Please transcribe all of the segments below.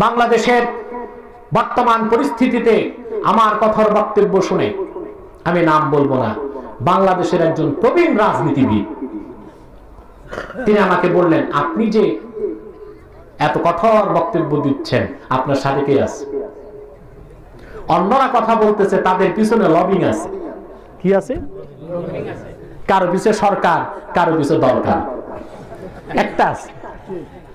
বাংলাদেশের বর্তমান পরিস্থিতিতে আমার কথার বক্তব্য শুনে, আমি নাম বলবো না, বাংলাদেশের একজন প্রবীণ রাজনীতিবিদ তিনি আমাকে বললেন, আপনি যে এত কঠোর বক্তব্য দিচ্ছেন, আপনার সাথে কে আছে? অন্যরা কথা বলতেছে, তাদের পিছনে লবিং আছে। কি আছে? কারো পিছনে সরকার, কারো পিছনে দরকার, একটা আছে।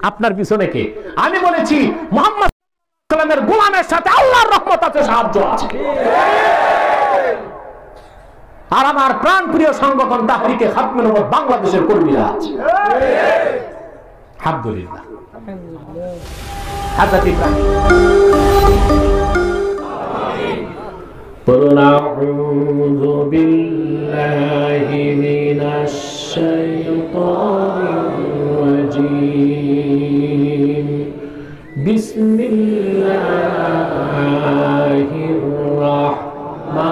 আপনার পিছনে কে? আমি বলেছি মুহাম্মদ সাল্লাল্লাহু আলাইহি ওয়াসাল্লামের গোলামের সাথে আল্লাহর রহমত আছে, সাহায্য আছে। আর আমার প্রাণ প্রিয় সংগঠন তাহরিকে খাতমে নবুয়ত বাংলাদেশের কর্মীরা আছে। আলহামদুলিল্লাহ। হাজার ইব্রাহিম قل أعوذ بالله من الشيطان الرجيم بسم الله الرحمن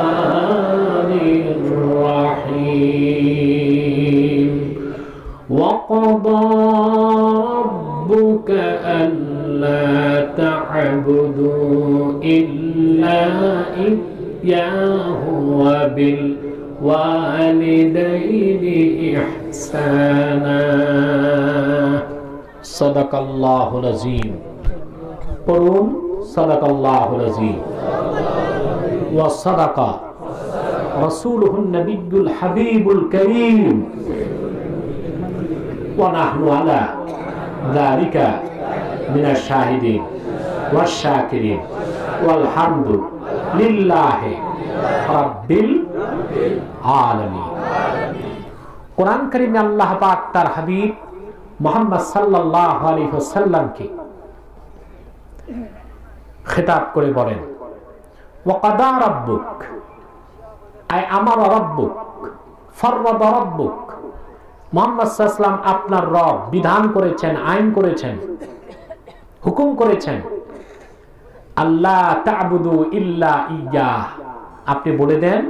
الرحيم وقضى ربك ألا تعبدوا إلا إياه وبالوالدين إحسانا صدق الله العظيم قرون صدق الله العظيم وصدق رسوله النبي الحبيب الكريم ونحن على ذلك من الشاهدين والشاكرين والحمد لله رب العالمين। কুরআন কারীমে আল্লাহ পাক তার হাবিব মুহাম্মদ সাল্লাল্লাহু আলাইহি ওয়াসাল্লামকে খেতাব করে বলেন, ওয়াকাদা রাব্বুক, আই আমারা রাব্বুক, ফাররাদা রাব্বুক, মুহাম্মদ সাল্লাল্লাহু আলাইহি ওয়াসাল্লাম আপনার রব বিধান করেছেন, আইন করেছেন, হুকুম করেছেন, আল্লাহ তা'বুদু ইল্লা ইয়্যাহ, আপনি বলে দেন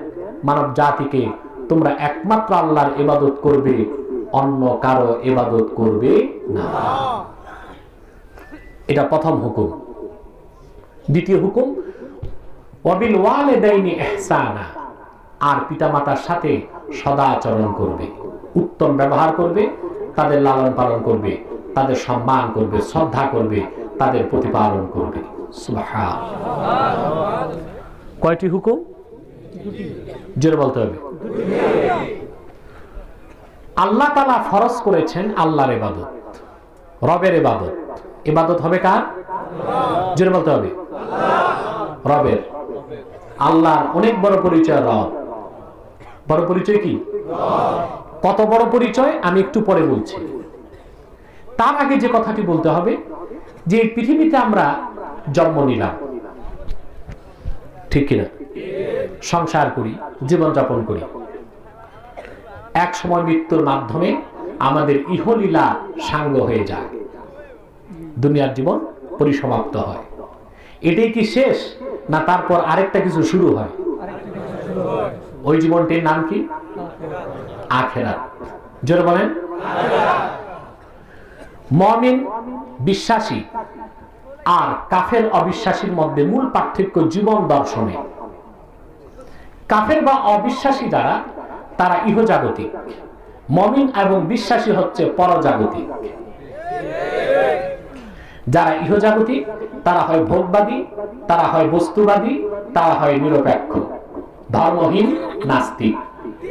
মানব জাতিকে তোমরা একমাত্র আল্লাহর ইবাদত করবে, অন্য কারো ইবাদত করবে না। এটা প্রথম হুকুম। দ্বিতীয় হুকুম, ওয়াবিল ওয়ালিদাইনি ইহসানা, আর পিতামাতার সাথে সদাচরণ করবে, উত্তম ব্যবহার করবে, তাদের লালন পালন করবে, তাদের সম্মান করবে, শ্রদ্ধা করবে, তাদের প্রতিপালন করবে। সুবহানাল্লাহ। কয়টি হুকুম? জোরে বলতে হবে। আল্লাহ তাআলা ফরজ করেছেন আল্লাহর ইবাদত, রবের ইবাদত। ইবাদত হবে কার? জোরে বলতে হবে। রবের। আল্লাহর অনেক বড় পরিচয় রব। বড় পরিচয় কি? কত বড় পরিচয় আমি একটু পরে বলছি। তার আগে যে কথাটি বলতে হবে, যে পৃথিবীতে আমরা জন্ম নিলাম, ঠিক কিনা? সংসার করি, জীবনযাপন করি, এক সময় মৃত্যুর মাধ্যমে আমাদের ইহলীলা সাঙ্গ হয়ে যায়, দুনিয়ার জীবন পরিসমাপ্ত হয়। এটাই কি শেষ, না তারপর আরেকটা কিছু শুরু হয়? ওই জীবনটির নাম কি? আখিরাত। জোরে বলেন। মুমিন বিশ্বাসী আর কাফের অবিশ্বাসীর মধ্যে মূল পার্থক্য জীবন দর্শনে। কাফের বা অবিশ্বাসী যারা, তারা ইহজাগতিক। মুমিন এবং বিশ্বাসী হচ্ছে পরজাগতিক। যারা ইহজাগতিক তারা হয় ভোগবাদী, তারা হয় বস্তুবাদী, তারা হয় নিরপেক্ষ, ধর্মহীন, নাস্তিক।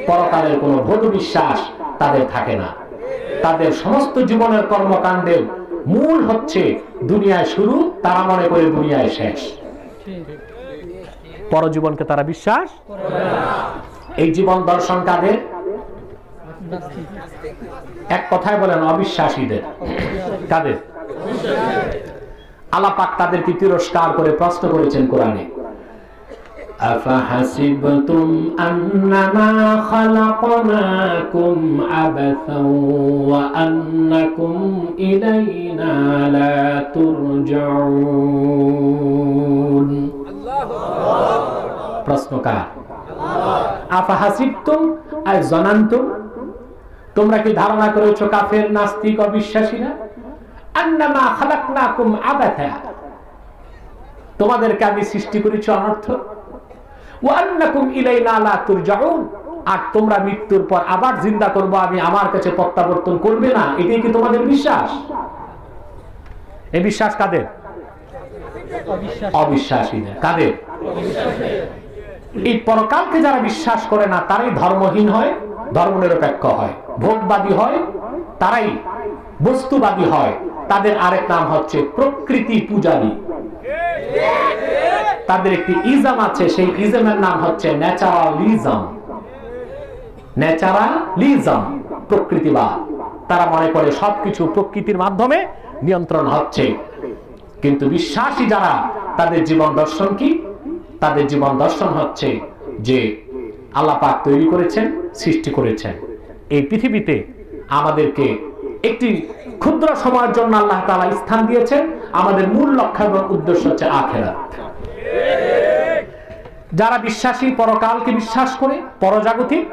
পরকালের কোনো বোধ বিশ্বাস তাদের থাকে না। তাদের সমস্ত জীবনের কর্মকাণ্ডের মূল হচ্ছে দুনিয়ায় শুরু, তারা মনে করে দুনিয়ায় শেষ। পরজীবনকে তারা বিশ্বাস করে না। এই জীবন দর্শন কাদের? এক কথায় বলেন অবিশ্বাসীদের। কাদের? আল্লাহ পাক তাদেরকে তিরস্কার করে প্রশ্ন করেছেন কোরআনে, আফাহাসিবতুম আন্নামা খালাকনাকুম আবাসান ওয়া আন্নাকুম ইলাইনা লা তুরজাউন। প্রশ্নকার, আফাহাসিবতুম আই জানান্তুম, তোমরা কি ধারণা করেছো কাফের, নাস্তিক, অবিশ্বাসীরা, আন্নামা খালাকনাকুম আবাসা, তোমাদেরকে আমি সৃষ্টি করেছি অনর্থক। ওয়া আন্নাকুম ইলাইনা লা তুরজাউন, আর তোমরা মৃত্যুর পর আবার জিন্দা করব আমি, আমার কাছে প্রত্যাবর্তন করবে না, এটাই কি তোমাদের বিশ্বাস? এই বিশ্বাস কাদের? অবিশ্বাসীদের। কাদের? এই পরকালকে যারা বিশ্বাস করে না তারাই ধর্মহীন হয়, ধর্মনিরপেক্ষ হয়, ভোগবাদী হয়, তারাই বস্তুবাদী হয়। তাদের আরেক নাম হচ্ছে প্রকৃতি পূজারী। তাদের একটি ইজম আছে, সেই ইজমের নাম হচ্ছে ন্যাচারালিজম। ন্যাচারালিজম, প্রকৃতিবাদ। তারা মনে করে সবকিছু প্রকৃতির মাধ্যমে নিয়ন্ত্রণ হচ্ছে। কিন্তু বিশ্বাসী যারা, তাদের জীবন দর্শন কি? তাদের জীবন দর্শন হচ্ছে যে আল্লাহ পাক তৈরি করেছেন, সৃষ্টি করেছেন। এই পৃথিবীতে আমাদেরকে একটি ক্ষুদ্র সময়ের জন্য আল্লাহ তাআলা স্থান দিয়েছেন। আমাদের মূল লক্ষ্য এবং উদ্দেশ্য হচ্ছে আখিরাত। যারা বিশ্বাসী, পরকালকে বিশ্বাস করে, পরজাগতিক,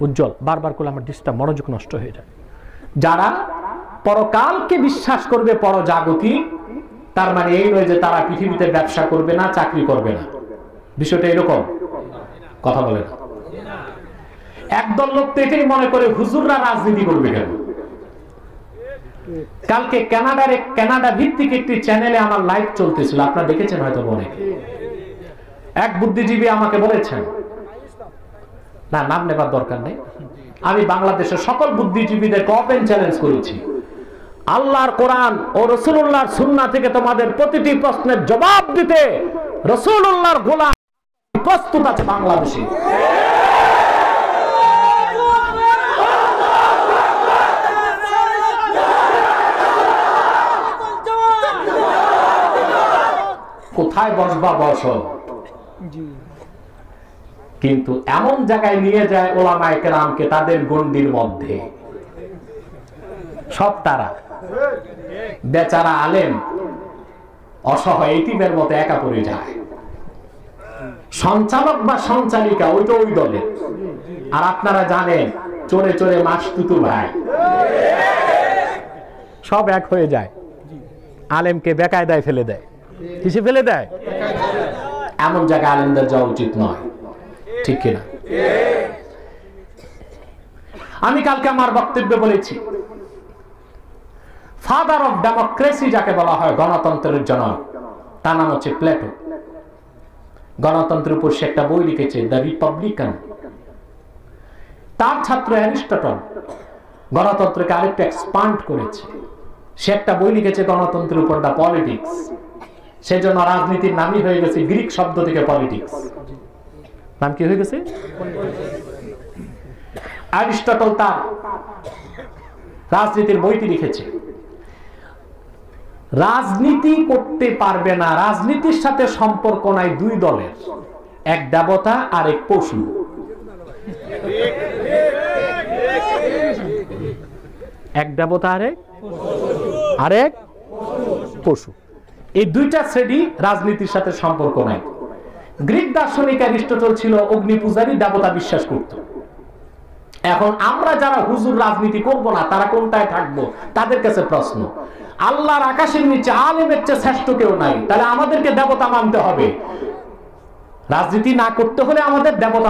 উজ্জ্বল বারবার করলে আমার ডিস্টার্ব, মনোযোগ নষ্ট হয়ে যায়। যারা পরকালকে বিশ্বাস করবে, পরজাগতিক, তার মানে এই নয় যে তারা পৃথিবীতে ব্যবসা করবে না, চাকরি করবে না। বিষয়টা এরকম? কথা বলে না। একদল লোক তো এটাই মনে করে হুজুররা রাজনীতি করবে কেন? কালকে কানাডা ভিত্তিক একটি চ্যানেলে আমার লাইভ চলতেছিল, আপনারা দেখেছেন হয়তো অনেক। এক বুদ্ধিজীবী আমাকে বলেছেন, না নাম নেবার দরকার নেই, আমি বাংলাদেশের সকল বুদ্ধিজীবীদেরকে ওপেন চ্যালেঞ্জ করেছি, আল্লাহর কোরআন ও রাসূলুল্লাহর সুন্নাহ থেকে তোমাদের প্রতিটি প্রশ্নের জবাব দিতে রাসূলুল্লাহর গোলাম প্রস্তুত আছে বাংলাদেশে। কোথায় বসবা বসো, কিন্তু এমন জায়গায় নিয়ে যায় ওলামায়ে কেরামকে তাদের গণ্ডির মধ্যে। সব তারা বেচারা আলেম অসহায় এতিমের মতো একা পড়ে যায়। সঞ্চালক বা সঞ্চালিকা ওইটা ওই দলে। আর আপনারা জানেন চোরে চোরে মাছ তুতু ভাই, সব এক হয়ে যায়। আলেমকে বেকায়দায় ফেলে দেয়। কিসে ফেলে দেয়? এমন জায়গায় আলেমদের যাওয়া উচিত নয়, ঠিক কিনা? আমি কালকে আমার বক্তব্যে বলেছি, ফাদার অফ ডেমোক্রেসি যাকে বলা হয়, গণতন্ত্রের জনক, তার নাম হচ্ছে প্লেটো। গণতন্ত্রের উপর সে একটা বই লিখেছে, দ্য রিপাবলিকান। তার ছাত্র অ্যারিস্টটল গণতন্ত্রকে আরেকটু এক্সপান্ড করেছে। সে একটা বই লিখেছে গণতন্ত্রের উপর, দ্য পলিটিক্স। সেজন্য রাজনীতির নামই হয়ে গেছে গ্রিক শব্দ থেকে পলিটিক্স। নাম কি হয়ে গেছে? অ্যারিস্টটল তার রাজনীতির বইটি লিখেছে, রাজনীতি করতে পারবে না, রাজনীতির সাথে সম্পর্ক নাই দুই দলের, এক দেবতা আর এক পশু। এক দেবতা আর এক পশু, এই দুইটা শ্রেণী রাজনীতির সাথে সম্পর্ক নাই। গ্রিক দার্শনিক অ্যারিস্টটল ছিল অগ্নি পূজারী, দেবতা বিশ্বাস করত। এখন আমরা যারা হুজুর রাজনীতি করব না, তারা কোনটায় থাকবো? তাদের কাছে প্রশ্ন, আল্লাহর আকাশের নিচে আলেমের চেয়ে শ্রেষ্ঠ কেউ নাই, তাহলে আমাদেরকে দেবতা মানতে হবে। রাজনীতি না করতে হলে আমাদের দেবতা,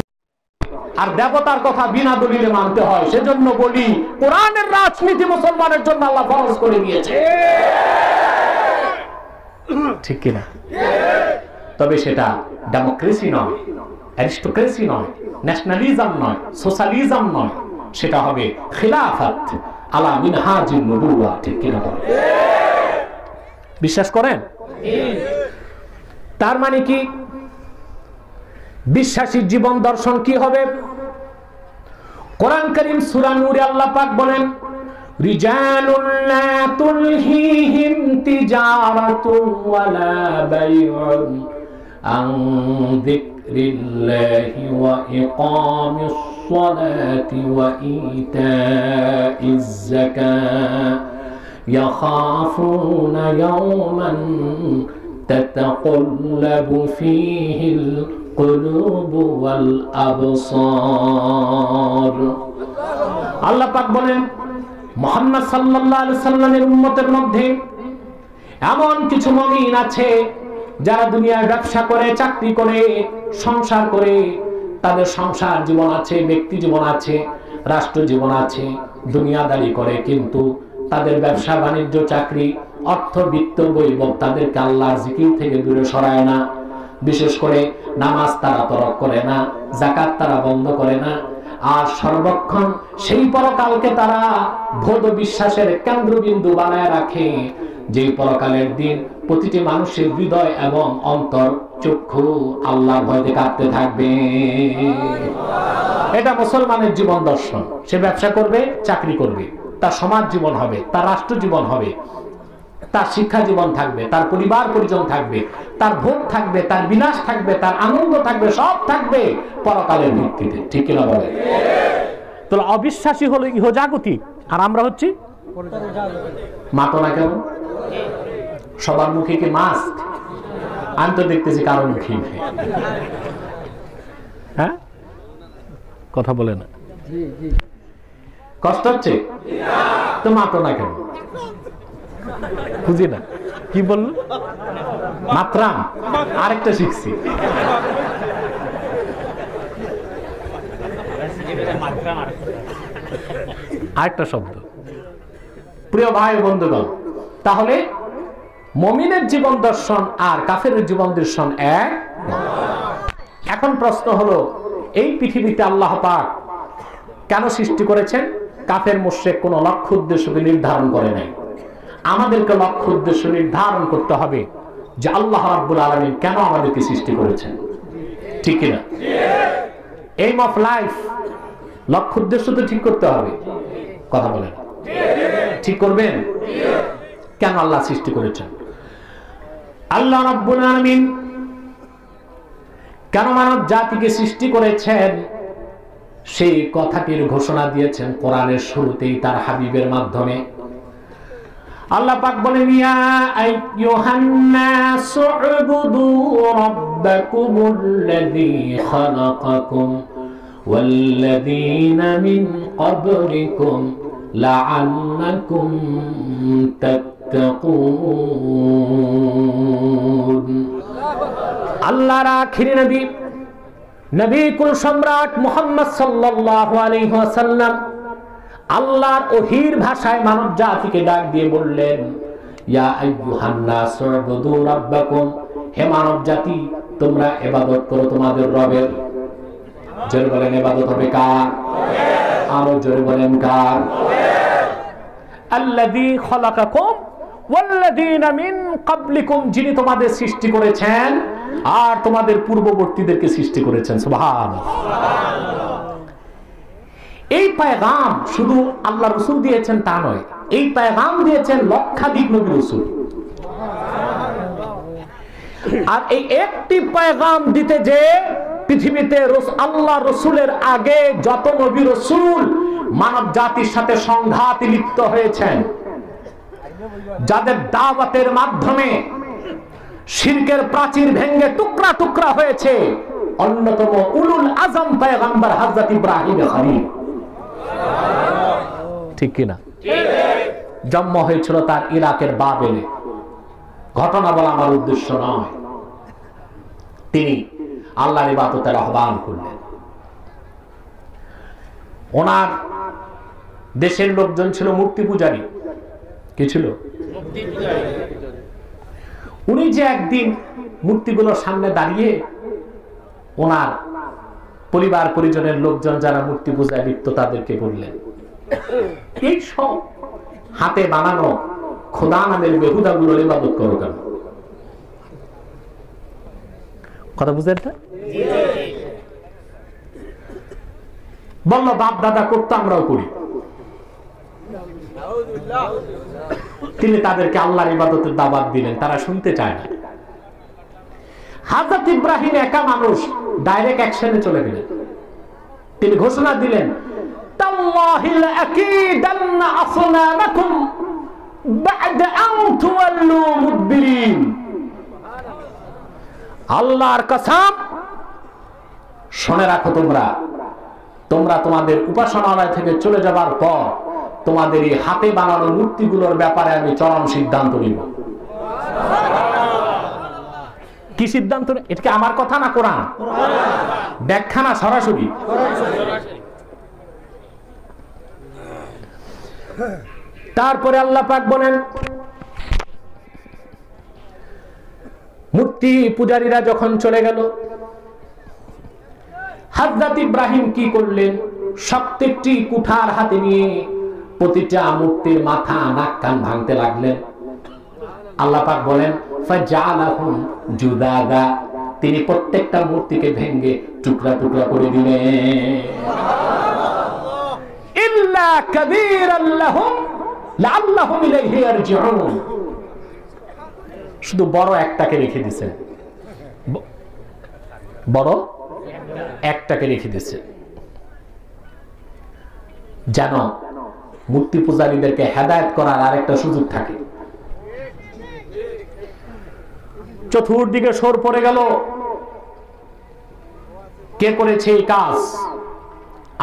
আর দেবতার কথা বিনা দলিলে মানতে হয়। সেজন্য বলি, কোরআনের রাজনীতি মুসলমানের জন্য আল্লাহ ফরজ করে দিয়েছে, ঠিক কিনা? তবে সেটা ডেমোক্রেসি নয়, অ্যারিস্টোক্রেসি নয়, ন্যাশনালিজম নয়, সোশ্যালিজম নয়, সেটা হবে খিলাফত আলা মিনহাজিন নবুওয়া, ঠিক কিনা? বিশ্বাস করেন? তার মানে কি? বিশ্বাসীর জীবন দর্শন কি হবে? কোরআন কারীম সূরা নূরে আল্লাহ পাক বলেন, রিজালুন লা তুলহিহিম তিজারাতুন ওয়ালা বাইউন আন যিকরিল্লাহি ওয়া ইকামিস সালাতি ওয়া ইতাইজ যাকাত ইয়াখাফুনা ইয়াওমান তাতাকাল্লাবু ফীহিল কুলুবু ওয়াল আবসার। আল্লাহ পাক বলেন, মুহাম্মদ সাল্লাল্লাহু আলাইহি সাল্লামের উম্মতের মধ্যে এমন কিছু মুমিন আছে যারা দুনিয়ায় ব্যবসা করে, চাকরি করে, সংসার করে, তাদের সংসার জীবন আছে, ব্যক্তি জীবন আছে, রাষ্ট্র জীবন আছে, দুনিয়াদারি করে, কিন্তু তাদের ব্যবসা বাণিজ্য, চাকরি, অর্থ, বিত্ত, বৈভব তাদেরকে আল্লাহর জিকির থেকে দূরে সরায় না। বিশেষ করে নামাজ তারা তরক করে না, যাকাত তারা বন্ধ করে না, আর সর্বক্ষণ সেই পরকালকে তারা বোধ বিশ্বাসের কেন্দ্রবিন্দু বানায় রাখে, যে পরকালের দিন প্রতিটি মানুষের হৃদয় এবং অন্তর, চক্ষু আল্লাহর ভয়ে কাঁপতে থাকবে। এটা মুসলমানের জীবন দর্শন। সে ব্যবসা করবে, চাকরি করবে, তার সমাজ জীবন হবে, তার রাষ্ট্র জীবন হবে, তার শিক্ষা জীবন থাকবে, তার পরিবার পরিজন থাকবে, তার ভোগ থাকবে, তার বিলাস থাকবে, তার আনন্দ থাকবে, সব থাকবে পরকালের ভিত্তিতে। ঠিক কিনা বলে? তো অবিশ্বাসী হলো ইহজাগতিক, আর আমরা হচ্ছি মাতো না। কেন? সবার মুখে কি মাস্ক? আমি তো দেখতেছি কারো মুখে। হ্যাঁ, কথা বলে না, কষ্ট হচ্ছে তো মাতো না কেন? বুঝি না কি বললো। মাত্রাম আরেকটা শিখছি। আরেকটা শব্দ। প্রিয় ভাই বন্ধুগণ, তাহলে মুমিনের জীবন দর্শন আর কাফেরের জীবন দর্শন এক। এখন প্রশ্ন হলো, এই পৃথিবীতে আল্লাহ পাক কেন সৃষ্টি করেছেন? কাফের মুশরিক কোন লক্ষ্য উদ্দেশ্যকে নির্ধারণ করে নাই। আমাদেরকে লক্ষ্য উদ্দেশ্য নির্ধারণ করতে হবে যে আল্লাহ রাব্বুল আলামিন কেন আমাদেরকে সৃষ্টি করেছেন। ঠিক কিনা? এইম অফ লাইফ, লক্ষ্য উদ্দেশ্য তো ঠিক করতে হবে। কথা বলেন, ঠিক করবেন? কেন আল্লাহ সৃষ্টি করেছেন? আল্লাহ রাব্বুল আলামিন কেন মানব জাতিকে সৃষ্টি করেছেন সেই কথাটির ঘোষণা দিয়েছেন কোরআনের শুরুতেই তার হাবিবের মাধ্যমে। আল্লাহ পাক বলেন, ইয়া আইয়ুহান নাসু উবুদু রাব্বাকুমুল্লাযী খালাকাকুম ওয়াল্লাযীনা মিন ক্বাবলিকুম লাআল্লাকুম তাত্তাকুন। আল্লাহর আখির নবী, নবী কুল সম্রাট মুহাম্মদ সাল্লাল্লাহু আলাইহি ওয়াসাল্লাম আল্লাহর ওহীর ভাষায় মানব জাতিকে ডাক দিয়ে বললেন, ইয়া আইয়ুহান নাসু উবুদু রাব্বাকুম, হে মানব জাতি, তোমরা ইবাদত করো তোমাদের রবের। জোরে বলেন, ইবাদত হবে কার? আরো জোরে বলেন, কার? আল্লাযী খালাকাকুম ওয়াল্লাযীনা মিন ক্বাবলিকুম, যিনি তোমাদের সৃষ্টি করেছেন আর তোমাদের পূর্ববর্তীদেরকে সৃষ্টি করেছেন। সুবহানাল্লাহ। এই পয়গাম শুধু আল্লাহ রাসূল দিয়েছেন তা নয়, এই পয়গাম দিয়েছেন লক্ষাধিক নবী রাসূল। আর এই একটি পয়গাম দিতে যে পৃথিবীতে আল্লাহ রাসূলের আগে যত নবী রাসূল মানব জাতির সাথে সংঘাতে লিপ্ত হয়েছেন, যাদের দাওয়াতের মাধ্যমে শিরকের প্রাচীর ভেঙে টুকরা টুকরা হয়েছে, অন্যতম উলুল আজম পয়গম্বর হযরত ইব্রাহিম খলিল। ঠিক কিনা? জন্ম হয়েছিল তার ইরাকের বাবেলে। ঘটনা বলা আমার উদ্দেশ্য নয়। তিনি আল্লাহর ইবাদতের আহ্বান করলেন। ওনার দেশের লোকজন ছিল মূর্তি পূজারী। কি ছিল? উনি যে একদিন মূর্তিগুলোর সামনে দাঁড়িয়ে ওনার পরিবার পরিজনের লোকজন যারা মূর্তি পূজায় লিপ্ত তাদেরকে বললেন, এই সব হাতে বানানো খোদা নামের বেহুদাগুলোর ইবাদত করো কেন? কথা বুঝলেন? বলল, বাপ দাদা করতো, আমরাও করি। তিনি তাদেরকে আল্লাহর ইবাদতের দাওয়াত দিলেন, তারা শুনতে চায় না। হযরত ইব্রাহিম একা মানুষ, ডাইরেক্ট অ্যাকশনে চলে গেলেন। তিনি ঘোষণা দিলেন, তাল্লাহি লাআকিদান্না আসনামাকুম বা'দা আন তুওয়াল্লু মুদবিরিন। আল্লাহর কসম, শুনে রাখো, তোমরা তোমাদের উপাসনালয় থেকে চলে যাবার পর তোমাদের এই হাতে বানানো মূর্তিগুলোর ব্যাপারে আমি চরম সিদ্ধান্ত নিব। কি সিদ্ধান্ত? এটা কি আমার কথা না কোরআন? ব্যাখ্যা না সরাসরি? তারপরে আল্লাহ পাক বলেন, মূর্তি পূজারীরা যখন চলে গেল, হযরত ইব্রাহিম কি করলেন? প্রত্যেকটি কুঠার হাতে নিয়ে প্রতিটা মূর্তির মাথা, নাক, কান ভাঙতে লাগলেন। আল্লাহ পাক বলেন, ফাজালাহুম জুদাদা, তিনি প্রত্যেকটা মূর্তিকে ভেঙে টুকরা টুকরা করে দিলেন। ইল্লা কাবীরাল লাহুম লাআল্লাহুম ইলাইহি ইয়ারজিউন, শুধু বড় একটাকে রেখে দিয়েছেন, বড় একটাকে রেখে দিয়েছেন, যেন মূর্তি পূজারীদেরকে হেদায়েত করার আরেকটা সুযোগ থাকে। চতুর্দিকে শোর পড়ে গেল, কে করেছে এই কাজ?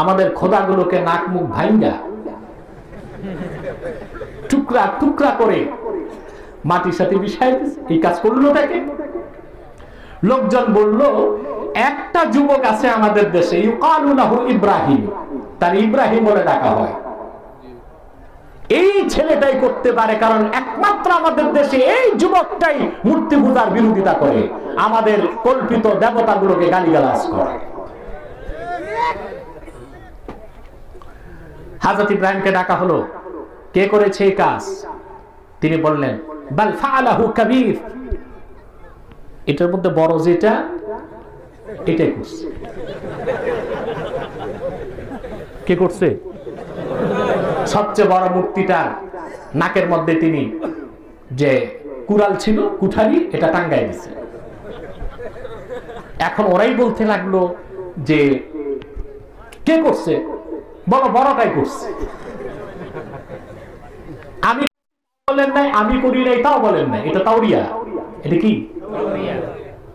আমাদের খোদাগুলোকে নাক মুখ ভাঙ্গা টুকরা টুকরা করে মাটির সাথে মিশাই এই কাজ করলো তাকে। লোকজন বলল, একটা যুবক আছে আমাদের দেশে, ইউকালু লাহু ইব্রাহিম, তার ইব্রাহিম বলে ডাকা হয়। এই ছেলেটাই করতে পারে, কারণ একমাত্র আমাদের দেশে এই যুবকটাই মূর্তি পূজার বিরোধিতা করে, আমাদের কল্পিত দেবতাগুলোকে গালিগালাজ করে। হযরত ইব্রাহিমকে ডাকা হলো, কে করেছে এই কাজ? তিনি বললেন, বাল ফাআলাহু কাবীর, এটার মধ্যে বড় যেটা এটাই করছে। কে করছে? সবচেয়ে বড় মূর্তিটার নাকের মধ্যে তিনি যে কুড়াল ছিল, কুঠারি, এটা টাঙ্গাই দিছে। এখন ওরাই বলতে লাগলো যে কে করছে? বড় বড়টাই করছে। আমি বলেন নাই, আমি করি নাই, তাও বলেন নাই, এটা তাওরিয়া। এটা কি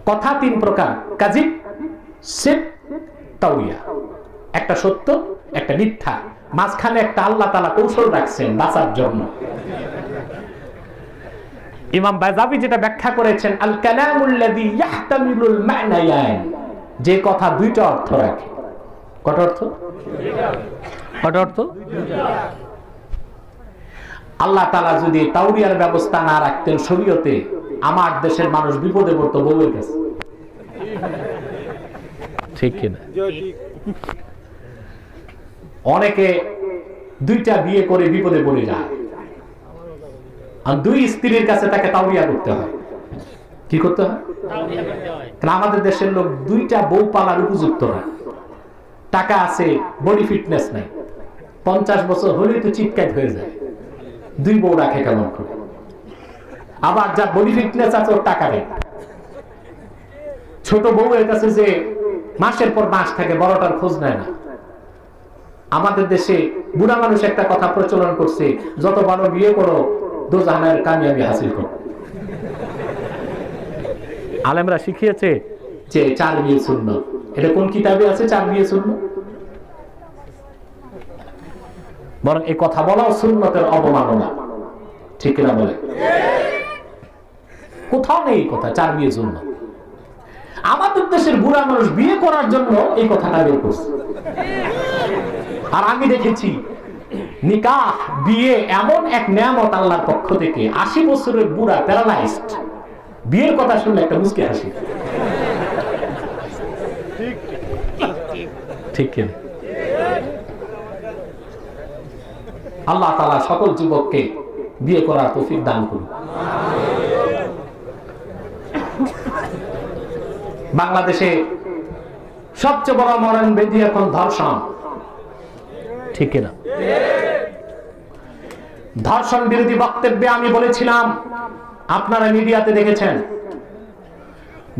কথা? তিন প্রকার, কাযিব, সিদক, তাওরিয়া। একটা সত্য, একটা মিথ্যা, মাঝখানে একটা আল্লাহ তাআলা কৌশল রাখছেন বাঁচার জন্য। ইমাম বাযাবি যেটা ব্যাখ্যা করেছেন, আল কালামুল্লাযী ইয়াহতামিলুল মা'নায়ান, যে কথা দুইটা অর্থ রাখে। কত অর্থ? কত অর্থ? আল্লাহ তাআলা যদি তাওরিয়ার ব্যবস্থা না রাখতেন শরীয়তে, আমার দেশের মানুষ বিপদে পড়তো বউয়ের কাছে। ঠিক কিনা? অনেকে দুইটা বিয়ে করে বিপদে পড়ে যায়, আর দুই স্ত্রীর কাছে তাকে তাওরিয়া করতে হয়। কি করতে হয়? কারণ আমাদের দেশের লোক দুইটা বউ পালার উপযুক্ত না। টাকা আছে, বডি ফিটনেস নাই, 50 বছর হলেই তো চিৎকার হয়ে যায়। দুই বউ রাখে কেমন করে? আবার যার বডি ফিটনেস আছে ওর টাকা নেই। ছোট বউ এর কাছে যে মাসের পর মাস থাকে, বড়টার খোঁজ নেয় না। আমাদের দেশে বুড়া মানুষ একটা কথা প্রচলন করছে, যত ভালো বিয়ে করো দোজাহানের কামিয়াবি হাসিল করো। আলেমরা শিখিয়েছে যে 4 বিয়ে সুন্নাত। এটা কোন কিতাবে আছে 4 বিয়ে সুন্নাত? বরং এই কথা বলাও সুন্নতের অবমাননা। ঠিক কিনা বলে? কোথাও নেই কথা 4 বিয়ে সুন্নাত। আমাদের দেশের বুড়া মানুষ বিয়ে করার জন্য এই কথাটা বের করছে। আর আমি দেখেছি নিকাহ, বিয়ে এমন এক নিয়ামত আল্লাহর পক্ষ থেকে। 80 বছরের বুড়া প্যারালাইজড, বিয়ের কথা শুনলে একটা মুচকি হাসি। ঠিক কিনা? আল্লাহ তাআলা সকল যুবককে বিয়ে করার তৌফিক দান করুন। বাংলাদেশে সবচেয়ে বড় মরণ ব্যাধি এখন ধর্ষণ। ঠিক কিনা? ধর্ষণ বিরোধী বক্তব্যে আমি বলেছিলাম, আপনারা মিডিয়াতে দেখেছেন,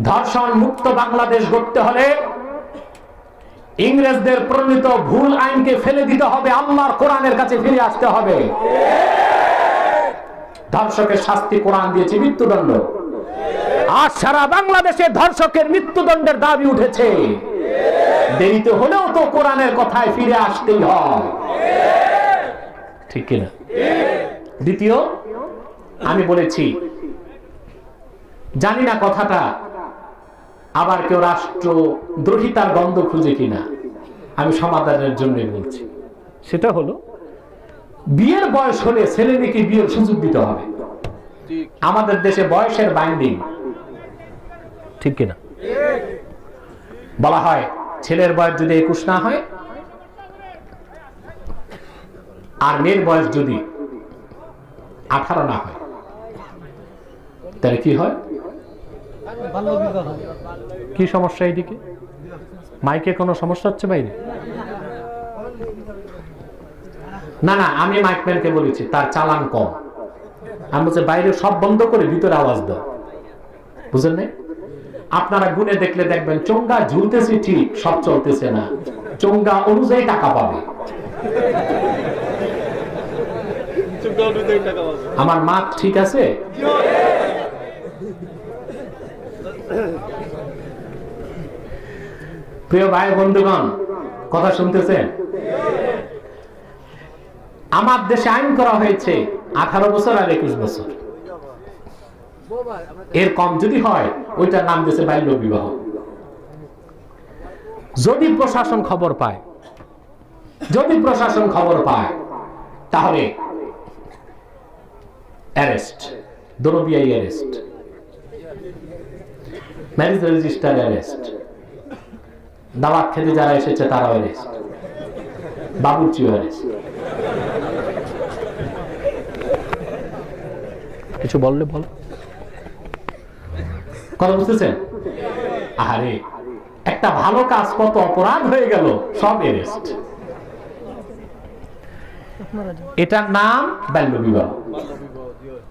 ধর্ষণ মুক্ত বাংলাদেশ গড়তে হলে ইংরেজদের প্রণীত ভুল আইনকে ফেলে দিতে হবে, আল্লাহর কোরআনের কাছে ফিরে আসতে হবে। ধর্ষকের শাস্তি কোরআন দিয়েছে মৃত্যুদণ্ড। আর সারা বাংলাদেশে ধর্ষকের মৃত্যুদণ্ডের দাবি উঠেছে। দেরিতে হলেও তো কোরআনের কথায় ফিরে আসতেই হয়। ঠিক কিনা? দ্বিতীয়, আমি বলেছি, জানি না কথাটা আবার কেউ রাষ্ট্রদ্রোহিতার গন্ধ খুঁজে কিনা, আমি সমাধানের জন্যই বলছি। সেটা হলো বিয়ের বয়স হলে ছেলে মেয়েকে বিয়ের সুযোগ দিতে হবে। আমাদের দেশে বয়সের বাইন্ডিং, ঠিক কিনা? বলা হয় ছেলের বয়স যদি 21 না হয় আর মেয়ের বয়স যদি 18 না হয় তাহলে কি হয়? কি সমস্যা? এইদিকে মাইকে কোনো সমস্যা হচ্ছে বাইরে? না না, আমি মাইকম্যানকে বলেছি তার চালান কম। আমি বলছি বাইরে সব বন্ধ করে ভিতরে আওয়াজ দাও, বুঝলেন না? আপনারা গুনে দেখলে দেখবেন চোঙ্গা ঝুলতেছে ঠিক, সব চলতেছে না, চোঙ্গা অনুযায়ী টাকা পাবে। আমার মাপ ঠিক আছে? প্রিয় ভাই বন্ধুগণ, কথা শুনতেছেন? আমার দেশে আইন করা হয়েছে 18 বছর আর 21 বছর। এর কম যদি হয় ওইটার নাম দিয়েছে বাল্য বিবাহ। যদি প্রশাসন খবর পায় তাহলে অ্যারেস্ট, দরবিয়াই অ্যারেস্ট, ম্যারেজ রেজিস্টার অ্যারেস্ট, দাওয়াত খেতে যারা এসেছে তারাও অ্যারেস্ট, বাবুর্চি অ্যারেস্ট। কিছু বললে বল, কথা বুঝতেছেন? আরে একটা ভালো কাজ কত অপরাধ হয়ে গেল, সব অ্যারেস্ট। এটার নাম বাল্য বিবাহ,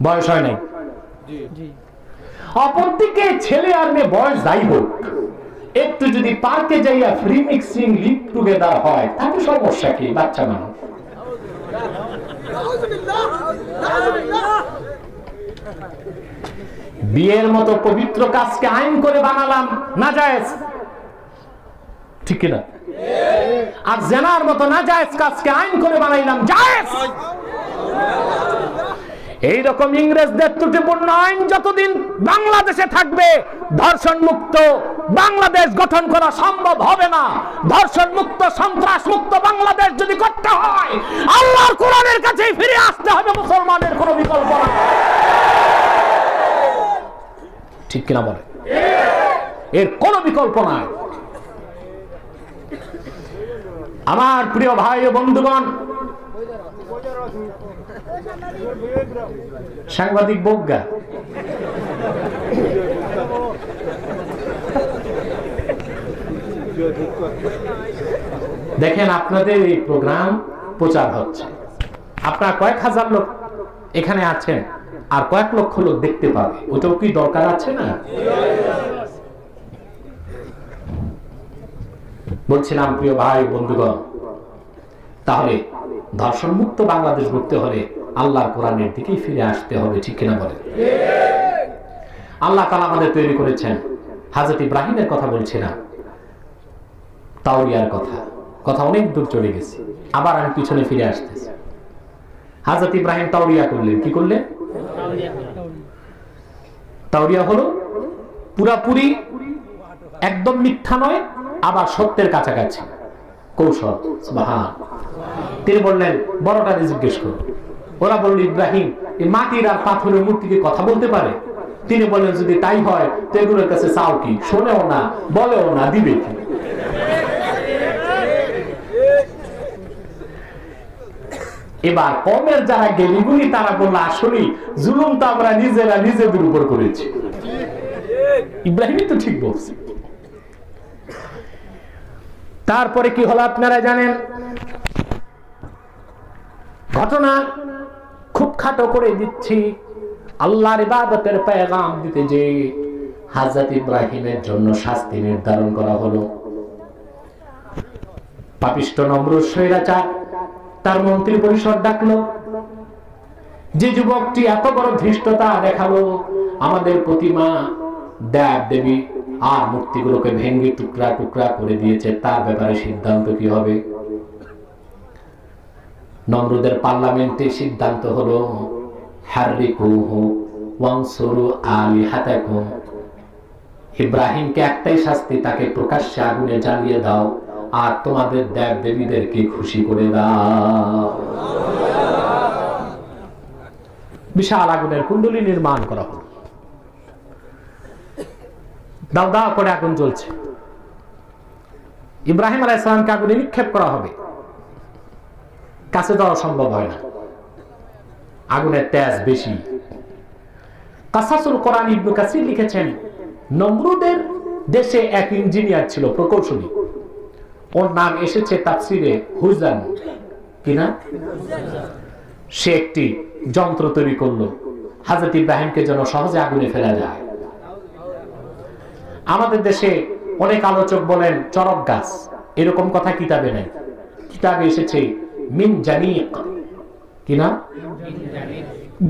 বয়স হয় নাই। অপরদিকে ছেলে আর মেয়ে বয়স যাই হোক, একটু যদি পার্কে যাইয়া ফ্রি মিক্সিং লিভ টুগেদার হয় তাতে সমস্যা কি? বাচ্চা মানুষ। বিয়ের মতো পবিত্র কাজকে আইন করে বানালাম নাজায়েজ, ঠিক কিনা? আর জেনার মতো নাজায়েজ কাজকে আইন করে বানাইলাম জায়েজ। এইরকম ইংরেজদের ত্রুটিপূর্ণ আইন যতদিন বাংলাদেশে থাকবে, ধর্ষণ মুক্ত বাংলাদেশ গঠন করা সম্ভব হবে না। ধর্ষণ মুক্ত, সন্ত্রাস মুক্ত বাংলাদেশ যদি করতে হয়, আল্লাহর কোরআনের কাছেই ফিরে আসতে হবে, মুসলমানের কোনো বিকল্প নাই। ঠিক কিনা বলে? এর কোনো বিকল্প নাই। আমার প্রিয় ভাই ও বন্ধুগণ, সাংবাদিক বজ্ঞা, দেখেন আপনাদের এই প্রোগ্রাম প্রচার হচ্ছে, আপনার কয়েক হাজার লোক এখানে আছেন আর কয়েক লক্ষ লোক দেখতে পাবে, ওটাও কি দরকার আছে না? বলছিলাম প্রিয় ভাই বন্ধুগণ, তাহলে ধর্ষণ মুক্ত বাংলাদেশ গড়তে হলে আল্লাহর কোরআনের দিকেই ফিরে আসতে হবে, ঠিক কিনা বলে? আল্লাহ তাআলা আমাদের তৈরি করেছেন। হযরত ইব্রাহিমের কথা বলছিলাম, তাওরিয়ার কথা অনেক দূর চলে গেছে, আবার আমি পিছনে ফিরে আসতেছি। হযরত ইব্রাহিম তাওরিয়া করলেন। কি করলেন? তাওরিয়া হলো পুরাপুরি একদম মিথ্যা নয়, আবার সত্যের কাছাকাছি কৌশল। সুবহান। তিনি বললেন বড়টারে জিজ্ঞেস করো। ওরা বলল ইব্রাহিম এই মাটির আর পাথরের মূর্তি কি কথা বলতে পারে? তিনি বললেন যদি তাই হয় তো এগুলোর কাছে চাও কি? শোনেও না, বলেও না, দিবে কি? এবার কমের যারা গেলিগুলি তারা বললো আসলে জুলুম তো আমরা নিজেরা নিজেদের উপর করেছি। ইব্রাহিমই তো ঠিক বলছে। তারপরে কি হলো আপনারা জানেন, ঘটনা খুব খাটো করে দিচ্ছি। আল্লাহর ইবাদতের পেগাম দিতে যে হযরত ইব্রাহিমের জন্য শাস্তি নির্ধারণ করা হলো। পাপিষ্ঠ নমরুদ স্বৈরাচার তার মন্ত্রী পরিষদ ডাকলো। যে যুবকটি এত বড় ধৃষ্টতা দেখালো, আমাদের প্রতিমা, দেব দেবী আর মূর্তিগুলোকে ভেঙে টুকরা টুকরা করে দিয়েছে, তার ব্যাপারে সিদ্ধান্ত কি হবে? নমরুদের পার্লামেন্টে সিদ্ধান্ত হলো হাররিকুহু ওয়ানসুরু আলিহাতাকুম, ইব্রাহিমকে একটাই শাস্তি, তাকে প্রকাশ্যে আগুনে জ্বালিয়ে দাও আর তোমাদের দেব দেবীদেরকে খুশি করে দাও। বিশাল আগুনের কুণ্ডলী নির্মাণ করা হলো, দাও দাও করে আগুন জ্বলছে। ইব্রাহিম আলাইহিস সালামকে আগুনে নিক্ষেপ করা হবে, কাছে যাওয়া সম্ভব হয় না, আগুনের তেজ বেশি। কাসাসুল কোরআন ইবনে কাসির লিখেছেন, নমরুদের দেশে এক ইঞ্জিনিয়ার ছিল, প্রকৌশলী। ওর নাম এসেছে তাফসিরে হুজান, কিনা? সে একটি যন্ত্র তৈরি করলো হযরত ইব্রাহিমকে যেন সহজে আগুনে ফেলা যায়। আমাদের দেশে অনেক আলোচক বলেন চরক গাছ, এরকম কথা কিতাবে নেই। কিতাবে এসেছে মিন জানিক, কিনা?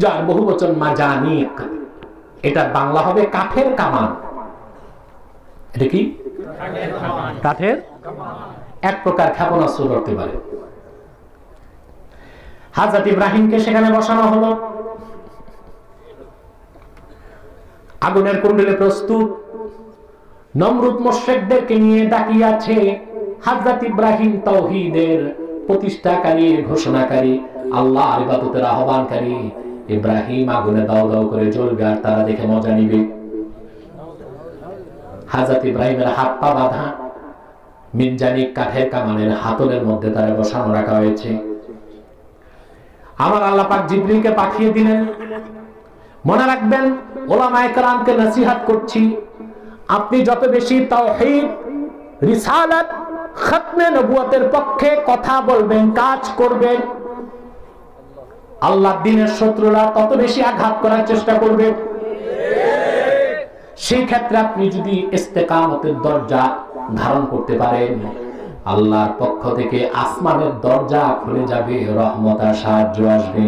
যার বহু বচন মাজানিক। এটা বাংলা হবে কাঠের কামান। এটা কি? কাঠের এক প্রকার ক্ষেপণাস্ত্র করতে পারে। হযরত ইব্রাহিমকে সেখানে বসানো হলো, আগুনের কুণ্ডলে প্রস্তুত। নমরুদ মুশরিকদেরকে নিয়ে তাকিয়ে আছে। হযরত ইব্রাহিম তাওহীদের প্রতিষ্ঠাকারী, ঘোষণাকারী, আল্লাহর ইবাদতের আহ্বানকারী। ইব্রাহিম আগুনে দাও দাও করে জ্বলবে আর তারা দেখে মজা নিবে। হযরত ইব্রাহিমের হাত পা বাঁধা, মিনজানিক কাঠের কামানের হাতলের মধ্যে তারা বসানো রাখা হয়েছে। আমার আল্লাহ পাক জিবরিলকে পাঠিয়ে দিলেন। মনে রাখবেন, উলামায়ে কেরামকে নসিহত করছি, আপনি যত বেশি তাওহীদ, রিসালাত, খতমে নবুয়তের পক্ষে কথা বলবেন, কাজ করবেন, আল্লাহর দ্বীনের শত্রুরা তত বেশি আঘাত করার চেষ্টা করবে। সেই ক্ষেত্রে আপনি যদি ইস্তেকামতের দরজা ধারণ করতে পারেন, আল্লাহর পক্ষ থেকে আসমানের দরজা খুলে যাবে, রহমত আর সাহায্য আসবে।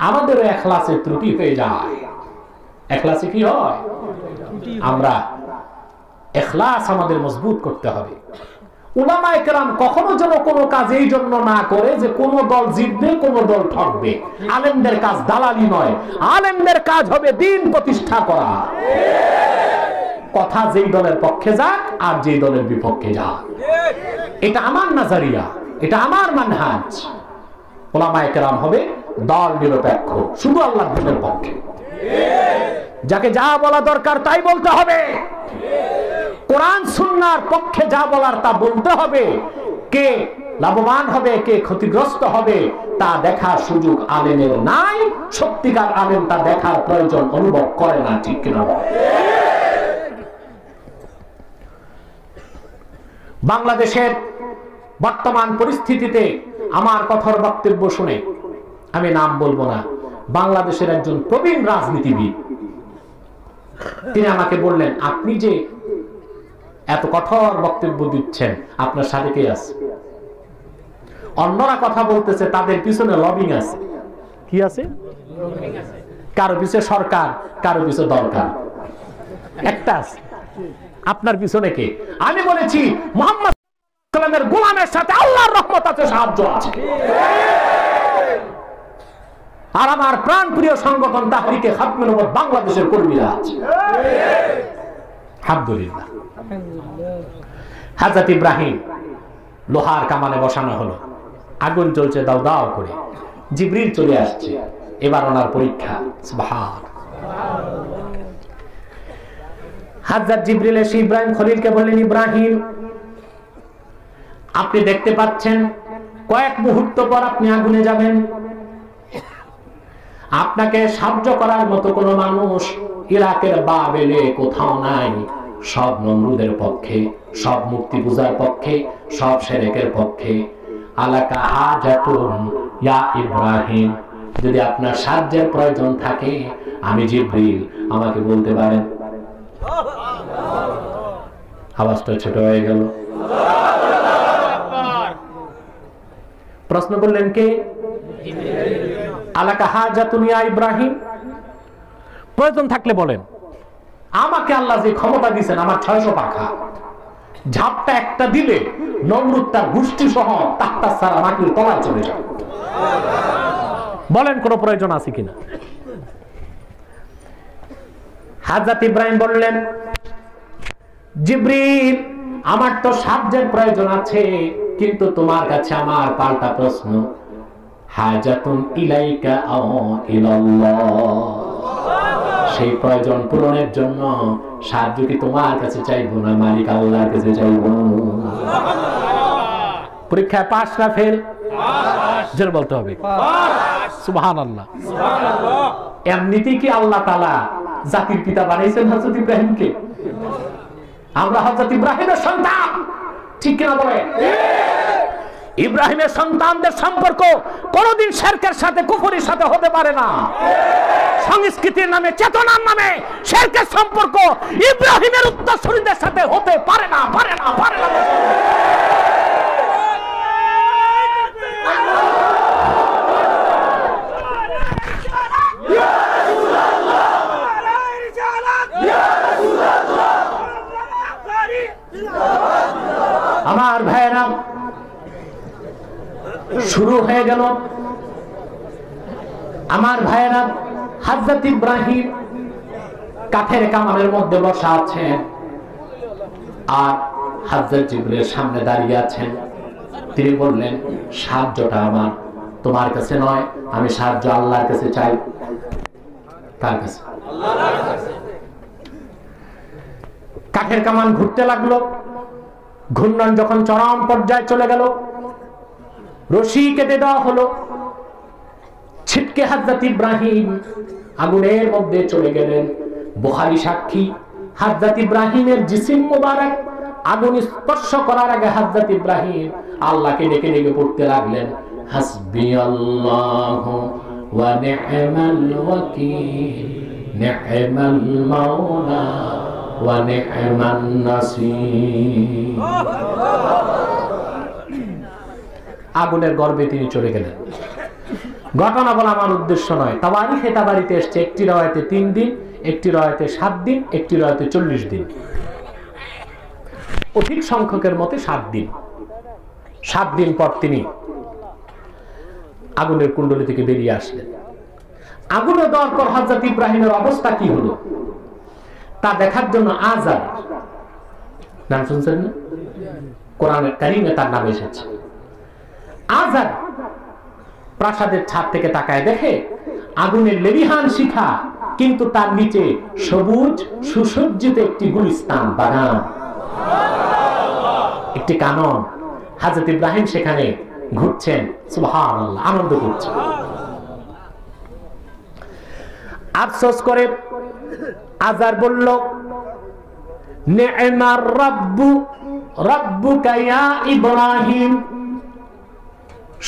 আমাদের ইখলাসে ত্রুটি হয়ে যায়। ইখলাসে কি হয়? আমরা ইখলাস আমাদের মজবুত করতে হবে। উলামায়ে কেরাম কখনো যেন কোনো কাজ এই জন্য না করে যে কোন দল জিতবে, কোন দল ঠকবে। আলেমদের কাজ দালালি নয়, আলেমদের কাজ হবে দ্বীন প্রতিষ্ঠা করা। কথা যেই দলের পক্ষে যাক আর যেই দলের বিপক্ষে যাক, এটা আমার নাজারিয়া, এটা আমার মানহাজ। উলামায়ে কেরাম হবে দল নিরপেক্ষ, শুধু আল্লাহর দ্বীনের পক্ষে। যাকে যা বলা দরকার তাই বলতে হবে, কোরআন সুন্নাহর পক্ষে যা বলার তা বলতে হবে। কে লাভবান হবে, কে ক্ষতিগ্রস্ত হবে, তা দেখার সুযোগ আলেমের নাই। সত্যিকার আলেম তা দেখার প্রয়োজন অনুভব করে না, ঠিক কিনা? বাংলাদেশের বর্তমান পরিস্থিতিতে আমার কথার বক্তব্য শুনে, আমি নাম বলবো না, বাংলাদেশের একজন প্রবীণ রাজনীতিবিদ, তিনি আমাকে বললেন, আপনি যে এত কঠোর বক্তব্য দিচ্ছেন, আপনার সাথে কে আছে? অন্যরা কথা বলতেছে, তাদের পিছনে লবিং আছে। কি আছে? কারো পিছনে সরকার, কারো পিছনে দরকার, একটা আছে। আপনার পিছনে কে? আমি বলেছি মুহাম্মদ সাল্লাল্লাহু আলাইহি ওয়াসাল্লামের গোলামের সাথে আল্লাহর রহমত আছে, সাহায্য আছে। আর আমার প্রাণপ্রিয় সংগঠন তাহরিকে খাতমে নবুয়ত বাংলাদেশের কর্মীরা আছে। আলহামদুলিল্লাহ। হযরত ইব্রাহিম লোহার কামানে বসানো হলো, আগুন জ্বলছে দাও দাও করে। জিবরিল চলে আসছে, এবার ওনার পরীক্ষা। সুবহান। হযরত জিবরিল এসে ইব্রাহিম খলিলকে বললেন, ইব্রাহিম, আপনি দেখতে পাচ্ছেন কয়েক মুহূর্ত পর আপনি আগুনে যাবেন। আপনাকে সাহায্য করার মতো কোনো মানুষ ইরাকের বাবেলে কোথাও নাই। সব নমরুদের পক্ষে, সব মূর্তি পূজার পক্ষে, সব শিরকের পক্ষে। আলাকা হাজাতুন ইয়া ইব্রাহিম, যদি আপনার সাহায্যের প্রয়োজন থাকে, আমি জিবরিল, আমাকে বলতে পারেন। আওয়াজটা ছোট হয়ে গেল। প্রশ্ন করলেন কে? আলাকা হাজাতুন ইয়া ইব্রাহিম, প্রয়োজন থাকলে বলেন। আমাকে আল্লাহ যে ক্ষমতা দিয়েছেন, আমার 600 পাখা, ঝাপটা একটা দিলে নমরুদ তার গোষ্ঠী সহ তাক্তা সারা মাটির তলায় চলে যাবে। বলেন কোন প্রয়োজন আছে কিনা? হযরত ইব্রাহিম বললেন, জিবরিল, আমার তো সাহায্যের প্রয়োজন আছে, কিন্তু তোমার কাছে আমার পাল্টা প্রশ্ন, হাজাতুন ইলাইকা আও ইলাল্লাহ, সেই প্রয়োজন পূরণের জন্য সাহায্য কি তোমার কাছে চাইবো না মালিক আল্লাহর কাছে চাইবো? পরীক্ষায় পাস না ফেল? জোরে বলতে হবে সুবহানাল্লাহ। এমনিতেই কি আল্লাহ তাআলা জাতির পিতা বানাইছেন হযরত ইব্রাহিমকে? আমরা হযরত ইব্রাহিমের সন্তান, ঠিক কিনা বলে? ইব্রাহিমের সন্তানদের সম্পর্ক কোনদিন শিরকের সাথে কুফরির সাথে হতে পারে না। সংস্কৃতির নামে, চেতনার নামে শিরকের সম্পর্ক ইব্রাহিমের উত্তরসূরিদের সাথে হতে পারে না, পারে না, পারে না। আমার ভাইরা, শুরু হয়ে গেল। আমার ভাইরা, হযরত ইব্রাহিম কাঠের কামানের মধ্যে বসা আছেন আর হযরত জিবরিলের সামনে দাঁড়িয়ে আছেন। তিনি বললেন, সাহায্যটা আমার তোমার কাছে নয়, আমি সাহায্য আল্লাহর কাছে চাই। কার কাছে? আল্লাহর কাছে। কাঠের কামান ঘুরতে লাগলো। ঘূর্ণন যখন চরম পর্যায়ে চলে গেল, রশি কেটে দেওয়া হলো। ছিটকে হযরত ইব্রাহিম আগুনের মধ্যে চলে গেলেন। বুখারী সাক্ষী, হযরত ইব্রাহিমের জিসিম মুবারক আগুন স্পর্শ করার আগে হযরত ইব্রাহিম আল্লাহকে ডেকে ডেকে পড়তে লাগলেন, হাসবিয়াল্লাহু ওয়া নি'মাল ওয়াকিল, নি'মাল মাওলা ওয়া নি'মান নাসীর। আগুনের গর্ভে তিনি চলে গেলেন। ঘটনা বলা আমার উদ্দেশ্য নয়। তাবারিখে তাবারিতে এসেছে, একটি রাওয়ায়াতে 3 দিন, একটি রাওয়ায়াতে 7 দিন, একটি রাওয়ায়াতে 40 দিন। অধিক সংখ্যকের মতে 7 দিন। 7 দিন পর তিনি আগুনের কুণ্ডলী থেকে বেরিয়ে আসলেন। আগুনে দেওয়ার পর হযরত ইব্রাহিমের অবস্থা কি হলো তা দেখার জন্য আজার, নাম শুনছেন না? কোরআনের কারিমে তার নাম এসেছে। আজার প্রাসাদের ছাদ থেকে তাকায় দেখে আগুনের লেলিহান শিখা, কিন্তু তার নিচে সবুজ সুসজ্জিত একটি গুলিস্তান, বাগান, একটি কানন। হযরত ইব্রাহিম সেখানে ঘুরছেন, সুবহানাল্লাহ, আনন্দ করছেন। আফসোস করে আজার বলল, নি'মার রাব্বু রাব্বুকা ইয়া ইব্রাহিম।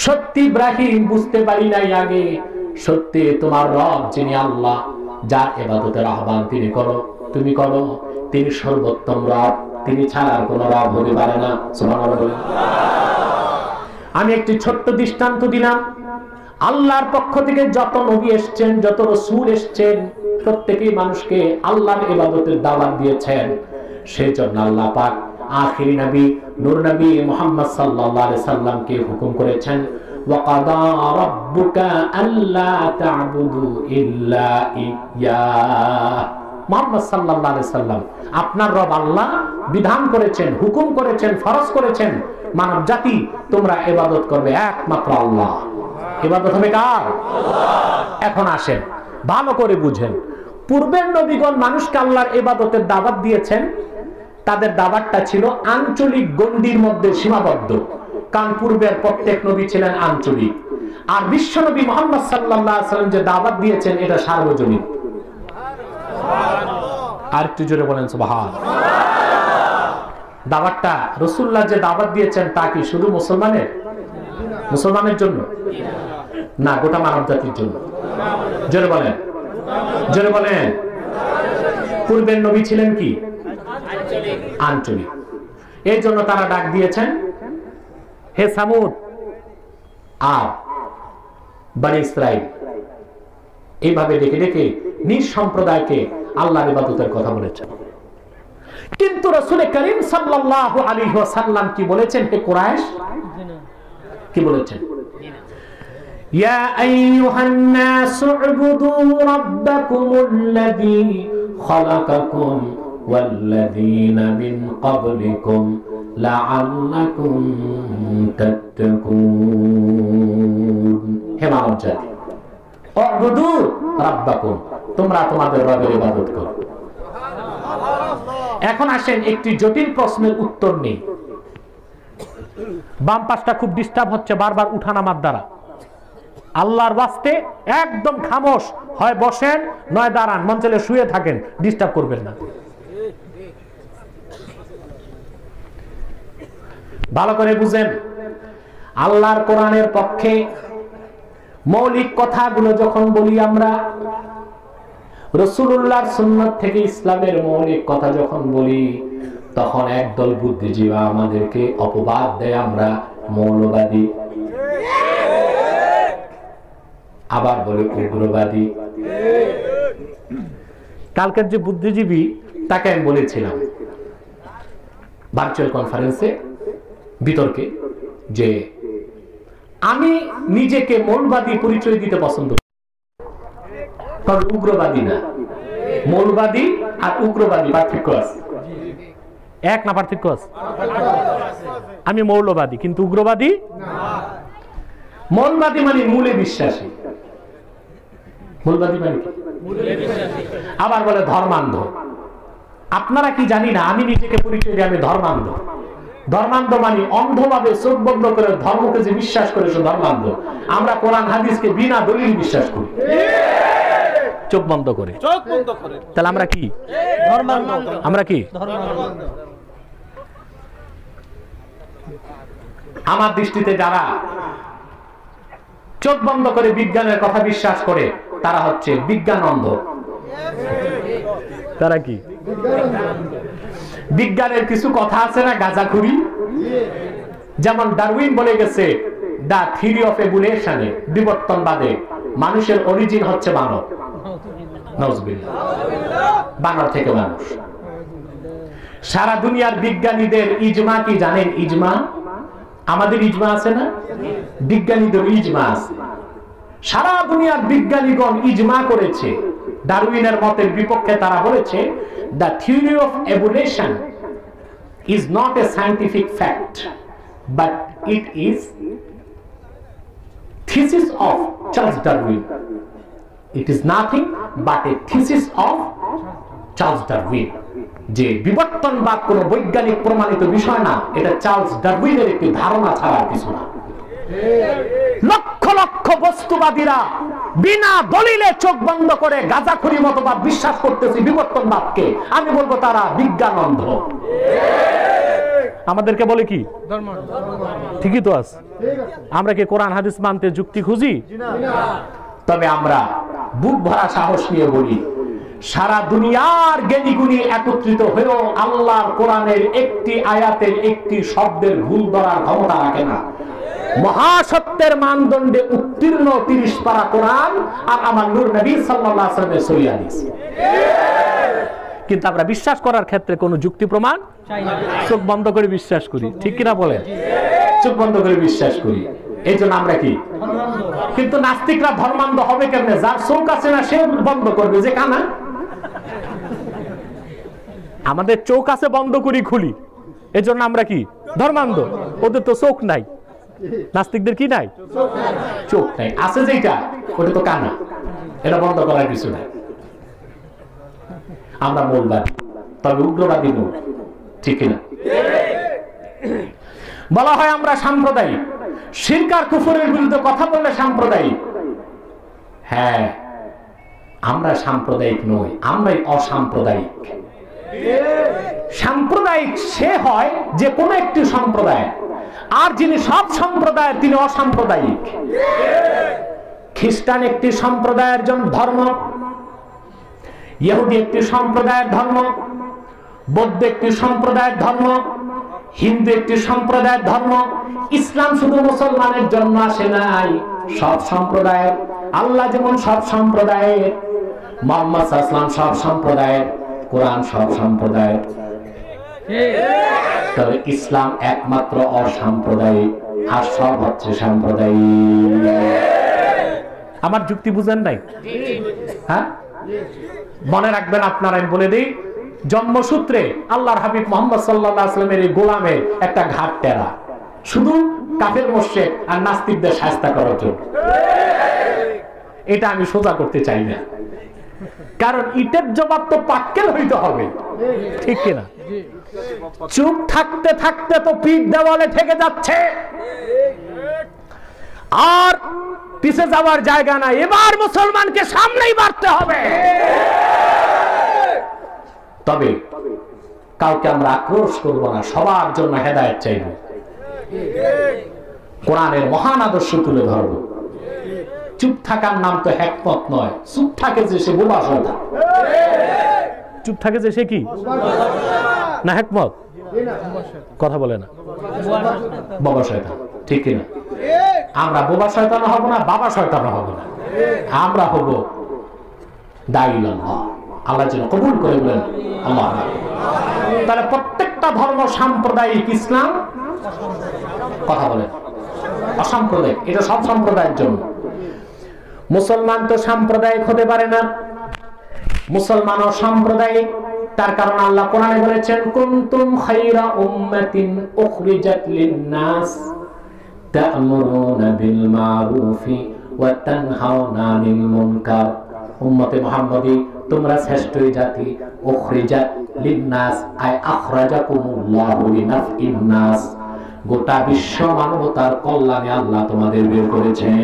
সত্যি ইব্রাহিম, বুঝতে পারি নাই আগে, সত্যি তোমার রব যিনি আল্লাহ, যার ইবাদতের আহ্বান তিনি করো, তুমি করো, তিনি সর্বোত্তম রব, তিনি ছাড়া আর কোন রব হতে পারে না। সুবহানাল্লাহ। আমি একটি ছোট্ট দৃষ্টান্ত দিলাম। আল্লাহর পক্ষ থেকে যত নবী এসেছেন, যত রাসূল এসেছেন, প্রত্যেকই মানুষকে আল্লাহর ইবাদতের দাওয়াত দিয়েছেন। সেজন্য আল্লাহ পাক আখিরি নবী নূর নবী মুহাম্মদ সাল্লাল্লাহু আলাইহি সাল্লামকে হুকুম করেছেন, ওয়া কাদা রাব্বুকা আল্লা তা'বুদু ইল্লা ইয়্যা। মুহাম্মদ সাল্লাল্লাহু আলাইহি সাল্লাম, আপনার রব আল্লাহ বিধান করেছেন, হুকুম করেছেন, ফরজ করেছেন, মানব জাতি তোমরা ইবাদত করবে একমাত্র আল্লাহ। ইবাদত হবে কার? আল্লাহ। এখন আসেন, ভালো করে বুঝেন। পূর্বের নবীগণ মানুষকে আল্লাহর ইবাদতের দাওয়াত দিয়েছেন। তাদের দাওয়াতটা ছিল আঞ্চলিক গণ্ডির মধ্যে সীমাবদ্ধ, কারণ পূর্বের প্রত্যেক নবী ছিলেন আঞ্চলিক। আর বিশ্ব নবী মুহাম্মদ সাল্লাল্লাহু আলাইহি সাল্লাম যে দাওয়াত দিয়েছেন, এটা সার্বজনীন। আর একটু জোরে বলেন সুবহানাল্লাহ। দাওয়াতটা রাসূলুল্লাহ যে দাওয়াত দিয়েছেন তা কি শুধু মুসলমানের জন্য না, গোটা মানব জাতির জন্য? জোরে বলেন, জোরে বলেন। পূর্বের নবী ছিলেন কি? আঞ্চলিক। এই জন্য তারা ডাক দিয়েছেন, হে সামুদ আর বনি ইসরাইল, এইভাবে ডেকে ডেকে নিজ সম্প্রদায়কে আল্লাহর ইবাদতের কথা বলেছেন। কিন্তু রাসূল করিম সাল্লাল্লাহু আলাইহি ওয়াসাল্লাম কি বলেছেন? হে কুরাইশ, কি বলেছেন? ইয়া আইয়ুহান নাসু উবুদু রাব্বাকুমুল্লাযী খালাকাকুম ওয়াল্লাযীনা মিন ক্বাবলিকুম লাআল্লাকুম তাত্তাকুন। হে মানব জাতি, উবুদু রাব্বাকুম, তোমরা তোমাদের রবের ইবাদত করো। এখন আসেন একটি জটিল প্রশ্নের উত্তর নেই। বাম পাশটা খুব ডিস্টার্ব হচ্ছে বারবার উঠানামার দ্বারা। আল্লাহর ওয়াস্তে একদম খামোশ, হয় বসেন নয় দাঁড়ান, মন চাইলে শুয়ে থাকেন, ডিস্টার্ব করবেন না। ভালো করে বুঝেন, আল্লাহর কোরআনের পক্ষে মৌলিক কথাগুলো যখন বলি আমরা, রাসূলুল্লাহর সুন্নাত থেকে ইসলামের মৌলিক কথা যখন বলি, তখন একদল বুদ্ধিজীবী আমাদেরকে অপবাদ দেয় আমরা মৌলবাদী, আবার বলে উগ্রবাদী। কালকের যে বুদ্ধিজীবী তাকে আমি বলেছিলাম ভার্চুয়াল কনফারেন্সে বিতর্কে যে আমি নিজেকে মৌলবাদী পরিচয় দিতে পছন্দ করি, তবে উগ্রবাদী না। মৌলবাদী আর উগ্রবাদী পার্থক্য আছে, এক না পার্থক্য আছে? আমি মৌলবাদী কিন্তু উগ্রবাদী না। মৌলবাদী মানে মূলে বিশ্বাসী, মৌলবাদী মানে আবার বলে ধর্মান্ধ। আপনারা কি জানি না, আমি নিজেকে পরিচয় দিই আমি ধর্মান্ধ। ধর্মান্ধ মানে অন্ধভাবে চোখ বন্ধ করে ধর্মকে যে বিশ্বাস করে সে ধর্মান্ধ। আমরা কোরআন হাদিসকে বিনা দলিল বিশ্বাস করি, চোখ বন্ধ করে। তাহলে আমরা কি ধর্মান্ধ? আমরা কি ধর্মান্ধ? আমার দৃষ্টিতে যারা চোখ বন্ধ করে বিজ্ঞানের কথা বিশ্বাস করে তারা হচ্ছে বিজ্ঞান অন্ধ। তারা কি? বিজ্ঞানের কিছু কথা আছে না গাঁজাখুরি, যেমন ডারউইন বলে গেছে দা থিওরি অফ এভলিউশন, বিবর্তনবাদে মানুষের অরিজিন হচ্ছে বানর। নাউজুবিল্লাহ, বানর থেকে মানুষ। সারা দুনিয়ার বিজ্ঞানীদের ইজমা কি জানেন? ইজমা, আমাদের ইজমা আছে না, বিজ্ঞানীদের ইজমা আছে। সারা দুনিয়ার বিজ্ঞানীগণ ইজমা করেছে ডারউইনের মতের বিপক্ষে। তারা বলেছে the theory of evolution is not a scientific fact, but it is thesis of Charles Darwin. It is nothing but a thesis of Charles Darwin. যে বিবর্তনবাদ কোন বৈজ্ঞানিক প্রমাণিত বিষয় না, এটা চার্লস ডারউইনের একটি ধারণা ছাড়া কিছু না। লক্ষ লক্ষ বস্তুবাদীরা বিনা দলিলে চোখ বন্ধ করে গাঁজাখুরি মতবাদ বিশ্বাস করতেছে বিবর্তনবাদকে। আমি বলবো তারা বিজ্ঞান অন্ধ। আমাদেরকে বলে কি ঠিকই তো আছে। আমরা কি কোরআন হাদিস মানতে যুক্তি খুঁজি? তবে আমরা বুক ভরা সাহস নিয়ে বলি, সারা দুনিয়ার জ্ঞানীগুণী একত্রিত হয়েও আল্লাহর কোরআনের একটি আয়াতের একটি শব্দের ভুল ধরার ক্ষমতা রাখে না। মহাসত্যের মানদণ্ডে উত্তীর্ণ 30 পারা কোরআন আর আমার নূর নবী সাল্লাল্লাহু আলাইহি ওয়াসাল্লামের সহিহ হাদিস। কিন্তু আমরা বিশ্বাস করার ক্ষেত্রে কোনো যুক্তি প্রমাণ চাই না, চোখ বন্ধ করে বিশ্বাস করি। ঠিক কিনা বলেন? চোখ বন্ধ করে বিশ্বাস করি, এই জন্য আমরা কি? কিন্তু নাস্তিকরা ধর্মান্ধ হবে কেমনে? যার চোখ আছে না সে বন্ধ করবে, যে কানা। আমাদের চোখ আছে বন্ধ করি খুলি, এই জন্য আমরা কি ধর্মান্ধ? ওদের তো চোখ নাই। নাস্তিকদের কি নাই? চোখ নাই, আছে যেটা ওটা তো কানা, এটা বন্ধ করার কিছু নাই। আমরা মৌলবাদী, তবে উগ্রবাদী নই। ঠিক না? বলা হয় আমরা সাম্প্রদায়িক, শিরক আর কুফরের বিরুদ্ধে কথা বললে সাম্প্রদায়িক। হ্যাঁ, আমরা সাম্প্রদায়িক নই, আমরাই অসাম্প্রদায়িক। সাম্প্রদায়িক সে হয় যে কোনো একটি সম্প্রদায়, আর যিনি সব সম্প্রদায়ের তিনি অসাম্প্রদায়িক। খ্রিস্টান একটি সম্প্রদায়ের ধর্ম, ইহুদি একটি সম্প্রদায়ের ধর্ম, বৌদ্ধ একটি সম্প্রদায়ের ধর্ম, হিন্দু একটি সম্প্রদায়ের ধর্ম। ইসলাম শুধু মুসলমানের জন্য আসে নাই, সব সম্প্রদায়ের। আল্লাহ যেমন সব সম্প্রদায়ের, মুহাম্মদ সাল্লাল্লাহু আলাইহি ওয়াসাল্লাম সব সম্প্রদায়ের, কোরআন সব সম্প্রদায়ের। তবে ইসলাম একমাত্র অসাম্প্রদায়িক, আর সব হচ্ছে সাম্প্রদায়িক। আমার যুক্তি বুঝেন নাই? হ্যাঁ, মনে রাখবেন আপনারা, আমি বলে দিই, জন্মসূত্রে আল্লাহর হাবিব মুহাম্মদ সাল্লাল্লাহু আলাইহি ওয়াসাল্লামের এই গোলামের একটা ঘাট টেরা, শুধু কাফের মুশরিক আর নাস্তিকদের শায়েস্তা করার জন্য। এটা আমি সোজা করতে চাই না, কারণ ইটের জবাব তো পাক্কেল হইতে হবে, ঠিক কিনা? চুপ থাকতে থাকতে তো পিঠ দেওয়ালে ঠেকে যাচ্ছে, আর পিছে যাওয়ার জায়গা নাই। এবার মুসলমানকে সামনেই বাড়তে হবে। তবে কাউকে আমরা আক্রোশ করব না, সবার জন্য হেদায়েত চাইব, কোরআনের মহান আদর্শ তুলে ধরব। চুপ থাকার নাম তো হিকমত নয়, চুপ থাকে যে সে বোবা শয়তান। চুপ থাকে যে সে কি না হিকমত? কথা বলে না, বোবা শয়তান, ঠিক কিনা? আমরা বোবা শয়তান হব না, বাবা শয়তান হব না, আমরা হব দাঈউল্লাহ। আল্লাহ যেন কবুল করে বলেন আল্লাহ। তাহলে প্রত্যেকটা ধর্ম সাম্প্রদায়িক, ইসলাম কথা বলেন অসাম্প্রদায়িক, এটা সব সম্প্রদায়ের জন্য। মুসলমান তো সাম্প্রদায়িক হতে পারে না, মুসলমান ও সাম্প্রদায়িক। তার কারণ আল্লাহ কোরআনে বলেছেন, কুনতুম খায়রা উম্মাতিন উখরিজাত লিন-নাস তা'মুরুনা বিল মারুফি ওয়া তানহাউনা আনিল মুনকার। উম্মতে মুহাম্মাদি, তোমরা শ্রেষ্ঠ জাতি। উখরিজাত লিন-নাস আই আখরাজাকুমুল্লাহু লিনাফইন নাস, গোটা বিশ্ব মানবতার কল্যাণে আল্লাহ তোমাদের বের করেছেন।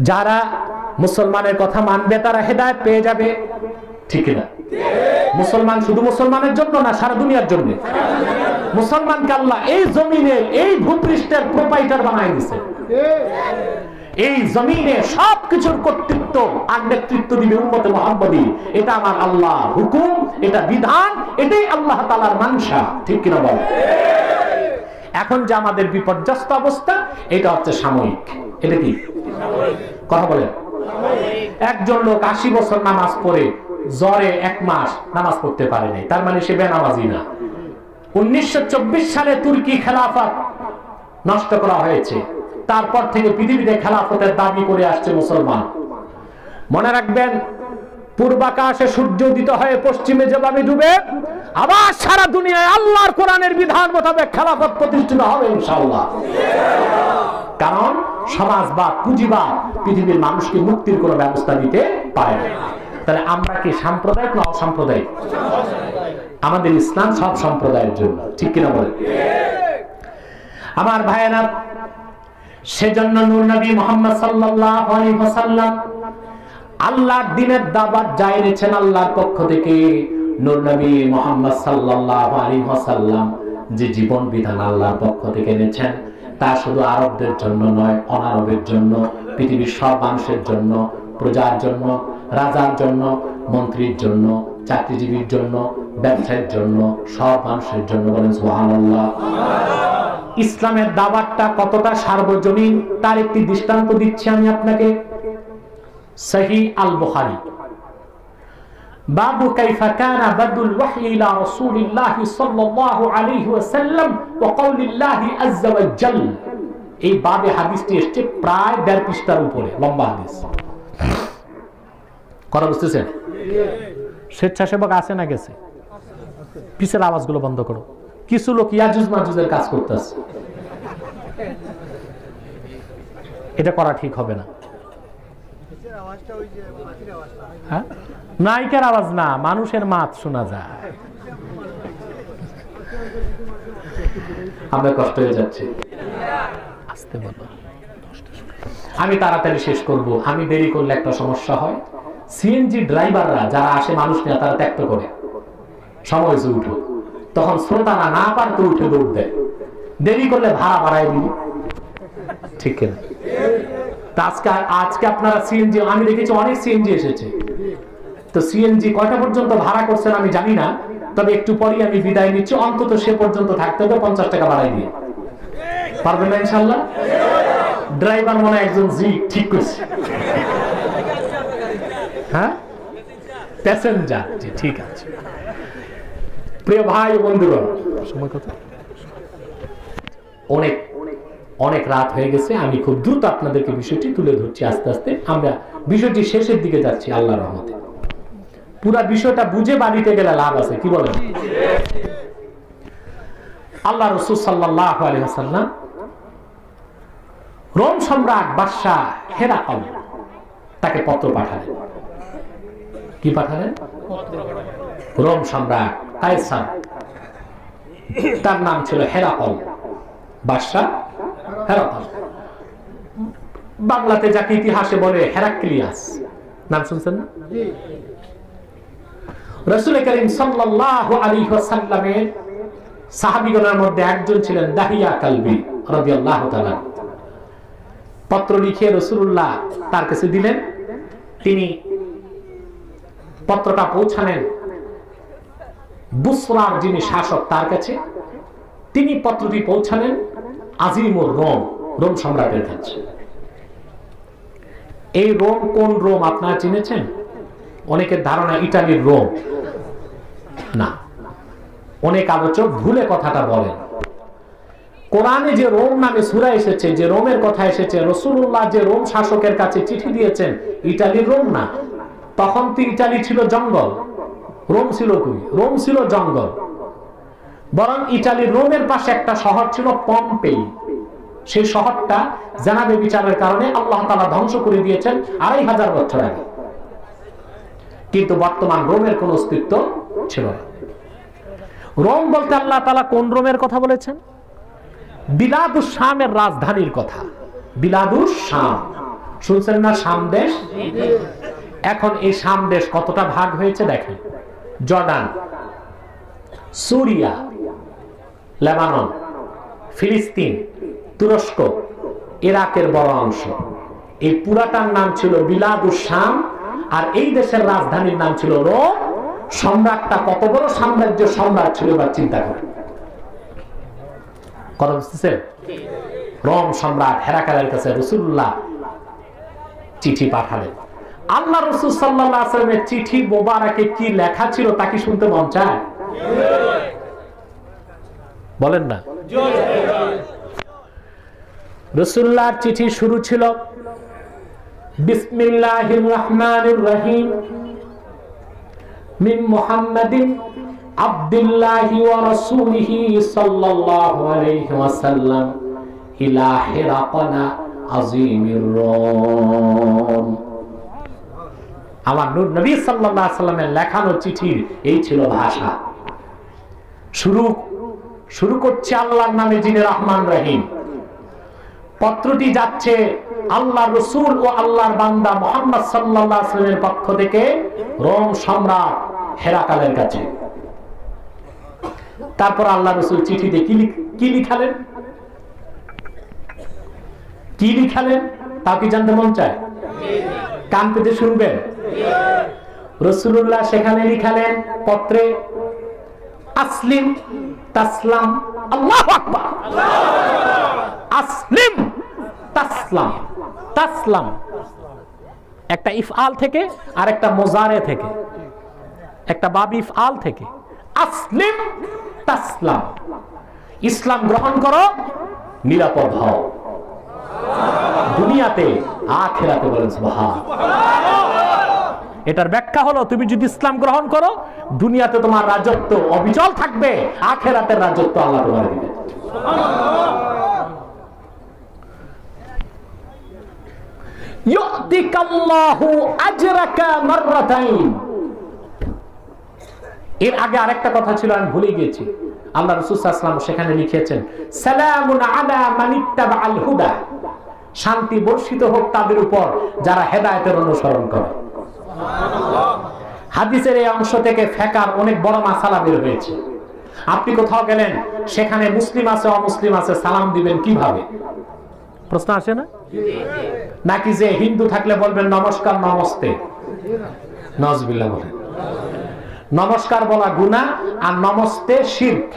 যারা মুসলমানের কথা মানবে তারা হেদায়েত পেয়ে যাবে, ঠিক না? মুসলমান শুধু মুসলমানের জন্য না, সারা দুনিয়ার জন্য। মুসলমানকে আল্লাহ এই জমিনের, এই ভূপৃষ্ঠের প্রোপাইটার বানায় দিয়েছে। এই জমিনে সবকিছুর কর্তৃত্ব আর নেতৃত্ব দিবে উম্মতে মুহাম্মদী। এটা আমার আল্লাহ হুকুম, এটা বিধান, এটাই আল্লাহ তাআলার মানসা, ঠিক কিনা বল? এখন যে আমাদের বিপর্যস্ত অবস্থা, এটা হচ্ছে সাময়িক। এটা কি কথা বলেন? একজন লোক 80 বছর নামাজ পড়ে জ্বরে 1 মাস নামাজ পড়তে পারে নাই, তার মানে সে বেনামাজি না। 1924 সালে তুর্কি খেলাফত নষ্ট করা হয়েছে, তারপর থেকে পৃথিবীতে খেলাফতের দাবি করে আসছে মুসলমান। মনে রাখবেন, পূর্বাকাশে সূর্য উদিত হয়ে পশ্চিমে যেভাবে ডুবে, আবার সারা দুনিয়ায় আল্লাহর কোরআনের বিধান মোতাবেক খেলাফত প্রতিষ্ঠিত হবে ইনশাআল্লাহ। কারণ সমাজবাদ, পুঁজিবাদ পৃথিবীর মানুষকে মুক্তির কোনো ব্যবস্থা দিতে পারে না। তাহলে আমরা কি সাম্প্রদায়িক না অসাম্প্রদায়িক? আমাদের ইসলাম সব সম্প্রদায়ের জন্য, ঠিক কিনা বলেন? আমার ভাইয়েরা, সেজন্য নূর নবী মুহাম্মদ সাল্লাল্লাহু আলাইহি ওয়াসাল্লাম আল্লাহর দ্বীনের দাওয়াত জারি এনেছেন আল্লাহর পক্ষ থেকে। নূর নবী মুহাম্মদ সাল্লাল্লাহু আলাইহি ওয়াসাল্লাম যে জীবন বিধান আল্লাহর পক্ষ থেকে এনেছেন, তা শুধু আরবদের জন্য নয়, অনারবের জন্য, পৃথিবীর সব মানুষের জন্য, প্রজার জন্য, রাজার জন্য, মন্ত্রীর জন্য, চাকরিজীবীর জন্য, ব্যবসায়ীর জন্য, সব মানুষের জন্য। বলেন সুবহানাল্লাহ। ইসলামের দাওয়াতটা কতটা সার্বজনীন তার একটি দৃষ্টান্ত দিচ্ছি আমি আপনাকে। সহিহ আল বুখারী, বাবু কাইফা কানা বাদুল ওয়াহয়ি ইলা রাসূলিল্লাহি সাল্লাল্লাহু আলাইহি ওয়াসাল্লাম ওয়া কাউলিল্লাহি আযজা ওয়া জাল। এই বাবে হাদিসটি এসেছে প্রায় 1.5 পৃষ্ঠার উপরে, লম্বা হাদিস। কথা বুঝতেছেন? স্বেচ্ছাসেবক আছে না গেছে? পিছের আওয়াজগুলো বন্ধ করো। কিছু লোক ইয়াজুজ মাজুজের কাজ করতেছে, এটা করা ঠিক হবে না। হ্যাঁ, নায়িকার আওয়াজ না, মানুষের মাত শোনা যায়। আমরা কষ্ট হয়ে যাচ্ছে, আসতে বলো। আমি তাড়াতাড়ি শেষ করব, আমি দেরি করলে একটা সমস্যা হয়। সিএনজি ড্রাইভাররা যারা আসে মানুষ নিয়ে, তারা ত্যাক্ত করে সময় যে উঠো, তখন শ্রোতারা না পারতে উঠে দৌড় দেয়, দেরি করলে ভাড়া বাড়ায় দিবি, ঠিক না? আজকে আপনারা সিএনজি, আমি দেখেছি অনেক সিএনজি এসেছে, তো সিএনজি কয়টা পর্যন্ত ভাড়া করছেন আমি জানি না, তবে একটু পরেই আমি বিদায় নিচ্ছি। অন্তত সে পর্যন্ত থাকতে হবে, 50 টাকা বাড়াই দিয়ে। পারবেন না ইনশাআল্লাহ? ড্রাইভার মনে একজন জি ঠিক করছে, হ্যাঁ, প্যাসেঞ্জার জি ঠিক আছে। প্রিয় ভাই ও বন্ধুগণ, সময় কত? অনেক রাত হয়ে গেছে। আমি খুব দ্রুত আপনাদেরকে বিষয়টি তুলে ধরছি আস্তে আস্তে। আমরা বিষয়টি শেষের দিকে যাচ্ছি আল্লাহর রহমতে। পুরা বিষয়টা বুঝে বাড়িতে গেলে লাভ আছে, কি বলেন? আল্লাহ রাসূল সাল্লাল্লাহু আলাইহি ওয়াসাল্লাম রোম সম্রাট বাদশা হেরাকল তাকে পত্র পাঠালেন। কি পাঠালেন? রোম সম্রাট কায়সার, তার নাম ছিল হেরাকল, বাদশা হেরাকল। বাংলাতে যাকে ইতিহাসে বলে হেরাক্লিয়াস, নাম শুনছেন না? রাসূল করিম সাল্লাল্লাহু আলাইহি ওয়াসাল্লামের সাহাবীগণের মধ্যে একজন ছিলেন দাহিয়া কালবি রাদিয়াল্লাহু তাআলা। পত্র লিখে রাসূলুল্লাহ তার কাছে দিলেন। তিনি পত্রটা পৌঁছালেন বুসরার যিনি শাসক তার কাছে। তিনি পত্রটি পৌঁছালেন আজিমুর রোম, রোম সম্রাটের কাছে। এই রোম কোন রোম আপনারা চিনেছেন? অনেকের ধারণা ইতালির রোম, না। অনেক আলোচক ভুলে কথাটা বলেন। কোরআনে যে রোম নামে সূরা এসেছে, যে রোমের কথা এসেছে, রাসূলুল্লাহ যে রোম শাসকের কাছে চিঠি দিয়েছেন, ইতালির রোম না। তখন তো ইতালি ছিল জঙ্গল, রোম ছিল কই? রোম ছিল জঙ্গল। বরং ইতালির রোমের পাশে একটা শহর ছিল পম্পেই। সেই শহরটা জানাবে বিচারের কারণে আল্লাহ তাআলা ধ্বংস করে দিয়েছেন 2500 বছর আগে। কিন্তু বর্তমান রোমের কোন অস্তিত্ব ছিল না। রোম বলতে আল্লাহ তাআলা কোন রোমের কথা বলেছেন? বিলাদুস শামের রাজধানীর কথা। বিলাদুস শাম শুনছেন না? শাম দেশ। এখন এই শাম দেশ কতটা ভাগ হয়েছে দেখেন। জর্ডান, সিরিয়া, লেবানন, ফিলিস্তিন, তুরস্ক, ইরাকের বড় অংশ, এই পুরাটার নাম ছিল বিলাদুস শাম। আর এই দেশের রাজধানীর নাম ছিল রোম। সম্রাটটা কত বড় সাম্রাজ্য সম্রাট ছিল বা চিন্তা করেন। কথা বুঝতেছে? রোম সম্রাট হেরাকালের কাছে রাসূলুল্লাহ চিঠি পাঠালেন। আল্লাহ রাসূল সাল্লাল্লাহু আলাইহি ওয়াসাল্লামের চিঠি মোবারকে কি লেখা ছিল তা কি শুনতে মন চায়? বলেন না। রাসূলুল্লাহর চিঠি শুরু ছিল বিসমিল্লাহির রহমানির রহিম মিন মুহাম্মাদিন আব্দুল্লাহি ওয়া রাসূলিহি সাল্লাল্লাহু আলাইহি ওয়াসাল্লাম ইলা হিরাকানা আযীমির রোম। আমার নূর নবী সাল্লাল্লাহু আলাইহি ওয়াসাল্লামের লেখানো চিঠির এই ছিল ভাষা। শুরু করছে আল্লাহর নামে যিনি রহমান রহিম। পত্রটি যাচ্ছে আল্লাহর রাসূল ও আল্লাহর বান্দা মুহাম্মদ সাল্লাল্লাহু আলাইহি ওয়াসাল্লামের পক্ষ থেকে রোম সম্রাট হেরাকালের কাছে। তারপর আল্লাহ রাসূল চিঠিতে কি লিখালেন? কি লিখালেন তা কি জানতে মন চায়? কান পেতে শুনবেন। রাসূলুল্লাহ সেখানে লিখালেন পত্রে, আসলিম তাসলাম। আল্লাহু আকবার। আসলিম তাসলাম। তাসলাম একটা ইফআল থেকে আর একটা মুজারে থেকে, একটা বাব ইফআল থেকে। আসলিম তাসলাম, ইসলাম গ্রহণ করো, নিরাপদ হও দুনিয়াতে আখিরাতে। বলেন সুবহানাল্লাহ। এটার ব্যাখ্যা হলো তুমি যদি ইসলাম গ্রহণ করো, দুনিয়াতে তোমার রাজত্ব অবিচল থাকবে, আখিরাতের রাজত্ব আল্লাহ তোমার দিবেন। ইউতিকাল্লাহু আজরাকা মাররাতাইন। এর আগে আরেকটা কথা ছিল, আমি ভুলে গিয়েছি। আল্লাহ রাসূল সাল্লাল্লাহু আলাইহি ওয়াসাল্লাম সেখানে লিখেছেন সালামুন আলা মানিত্তাবাআল হুদা। শান্তি বর্ষিত হোক তাদের উপর যারা হেদায়েতের অনুসরণ করে। হাদিসের এই অংশ থেকে ফিকহের অনেক বড় মাসালা বের হয়েছে। আপনি কোথাও গেলেন, সেখানে মুসলিম আছে অমুসলিম আছে, সালাম দিবেন কিভাবে? প্রশ্ন আসে না? নাকি যে হিন্দু থাকলে বলবেন নমস্কার নমস্তে? নাউজুবিল্লাহ বলেন। নমস্কার বলা গুনাহ আর নমস্তে শিরক।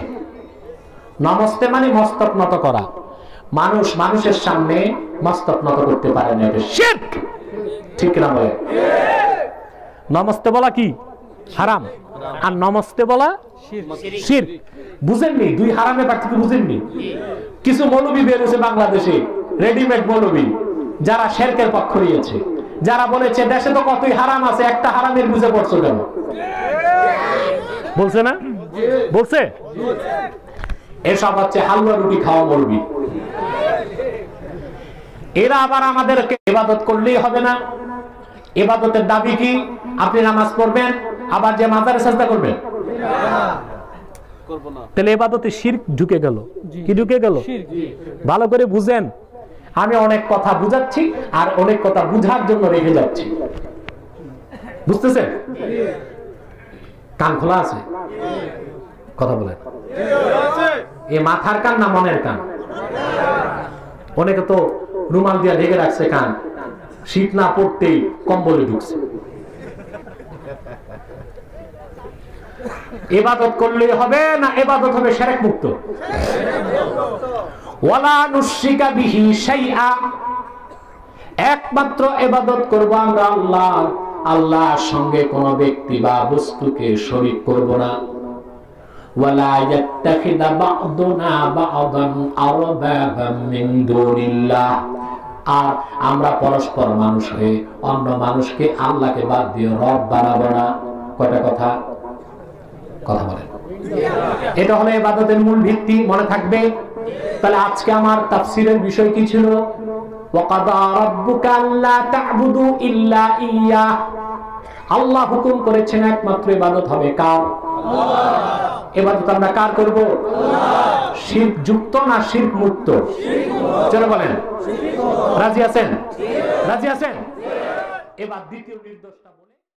নমস্তে মানে মস্তক নত করা। মানুষ মানুষের সামনে মস্তক নত করতে পারে না, এটা শিরক। ঠিক না বলে? নমস্তে বলা কি হারাম, আর নমস্তে বলা শিরক। বুঝেননি? দুই হারামের পার্থক্য বুঝেননি? কিছু মৌলবী বের হয়েছে বাংলাদেশে, রেডিমেড মৌলবী, যারা শিরকের পক্ষ নিয়েছে। যারা বলেছে দেশে তো কতই হারাম আছে, একটা হারামের বুঝে পড়ছো কেন? বলছে না? বলছে এসব হচ্ছে হালুয়া রুটি খাওয়া মৌলবি। এরা আবার আমাদেরকে ইবাদত করলেই হবে না। ইবাদতের দাবি কি? আপনি নামাজ পড়বেন আবার যে মাজারে সাজদা করবেন, তাহলে ইবাদতে শিরক ঢুকে গেল। কি ঢুকে গেল? ভালো করে বুঝেন। আমি অনেক কথা বুঝাচ্ছি আর অনেক কথা বুঝার জন্য রেখে যাচ্ছি, বুঝতেছেন? কান খোলা আছে? কথা বলেন। এ মাথার কান না মনের কান? অনেকে তো রুমাল দিয়ে ঢেকে রাখছে কান, শীত না পড়তেই কম্বলে ঢুকছে। ইবাদত করলে হবে না, ইবাদত হবে শিরক মুক্ত। ওয়ালা নুশরিকা বিহি শাইআ, একমাত্র ইবাদত করব আমরা আল্লাহ, আল্লাহর সঙ্গে কোন ব্যক্তি বা বস্তুকে শরীক করব না। ওয়ালা ইয়াত্তাখিদা বা'দুনা বা'দান আরবাবাম মিন দুনিল্লাহ, আর আমরা পরস্পর মানুষ হয়ে অন্য মানুষকে আল্লাহকে বাদ দিয়ে রব বানাবো না। কয়টা কথা? কথা বলেন। এটা হলো ইবাদতের মূল ভিত্তি, মনে থাকবে। তাহলে আজকে আমার তাফসীরের বিষয় কি ছিল? ওয়াকাদা রাব্বুকা আল্লা তা'বুদু ইল্লা ইয়্যাহ, আল্লাহ হুকুম করেছেন একমাত্র ইবাদত হবে কার? আল্লাহ। ইবাদত আমরা কার করব? আল্লাহ। শিরক যুক্ত না শিরক মুক্ত? চলো বলেন, রাজি আছেন? রাজি আছেন? এবার দ্বিতীয় নির্দেশটা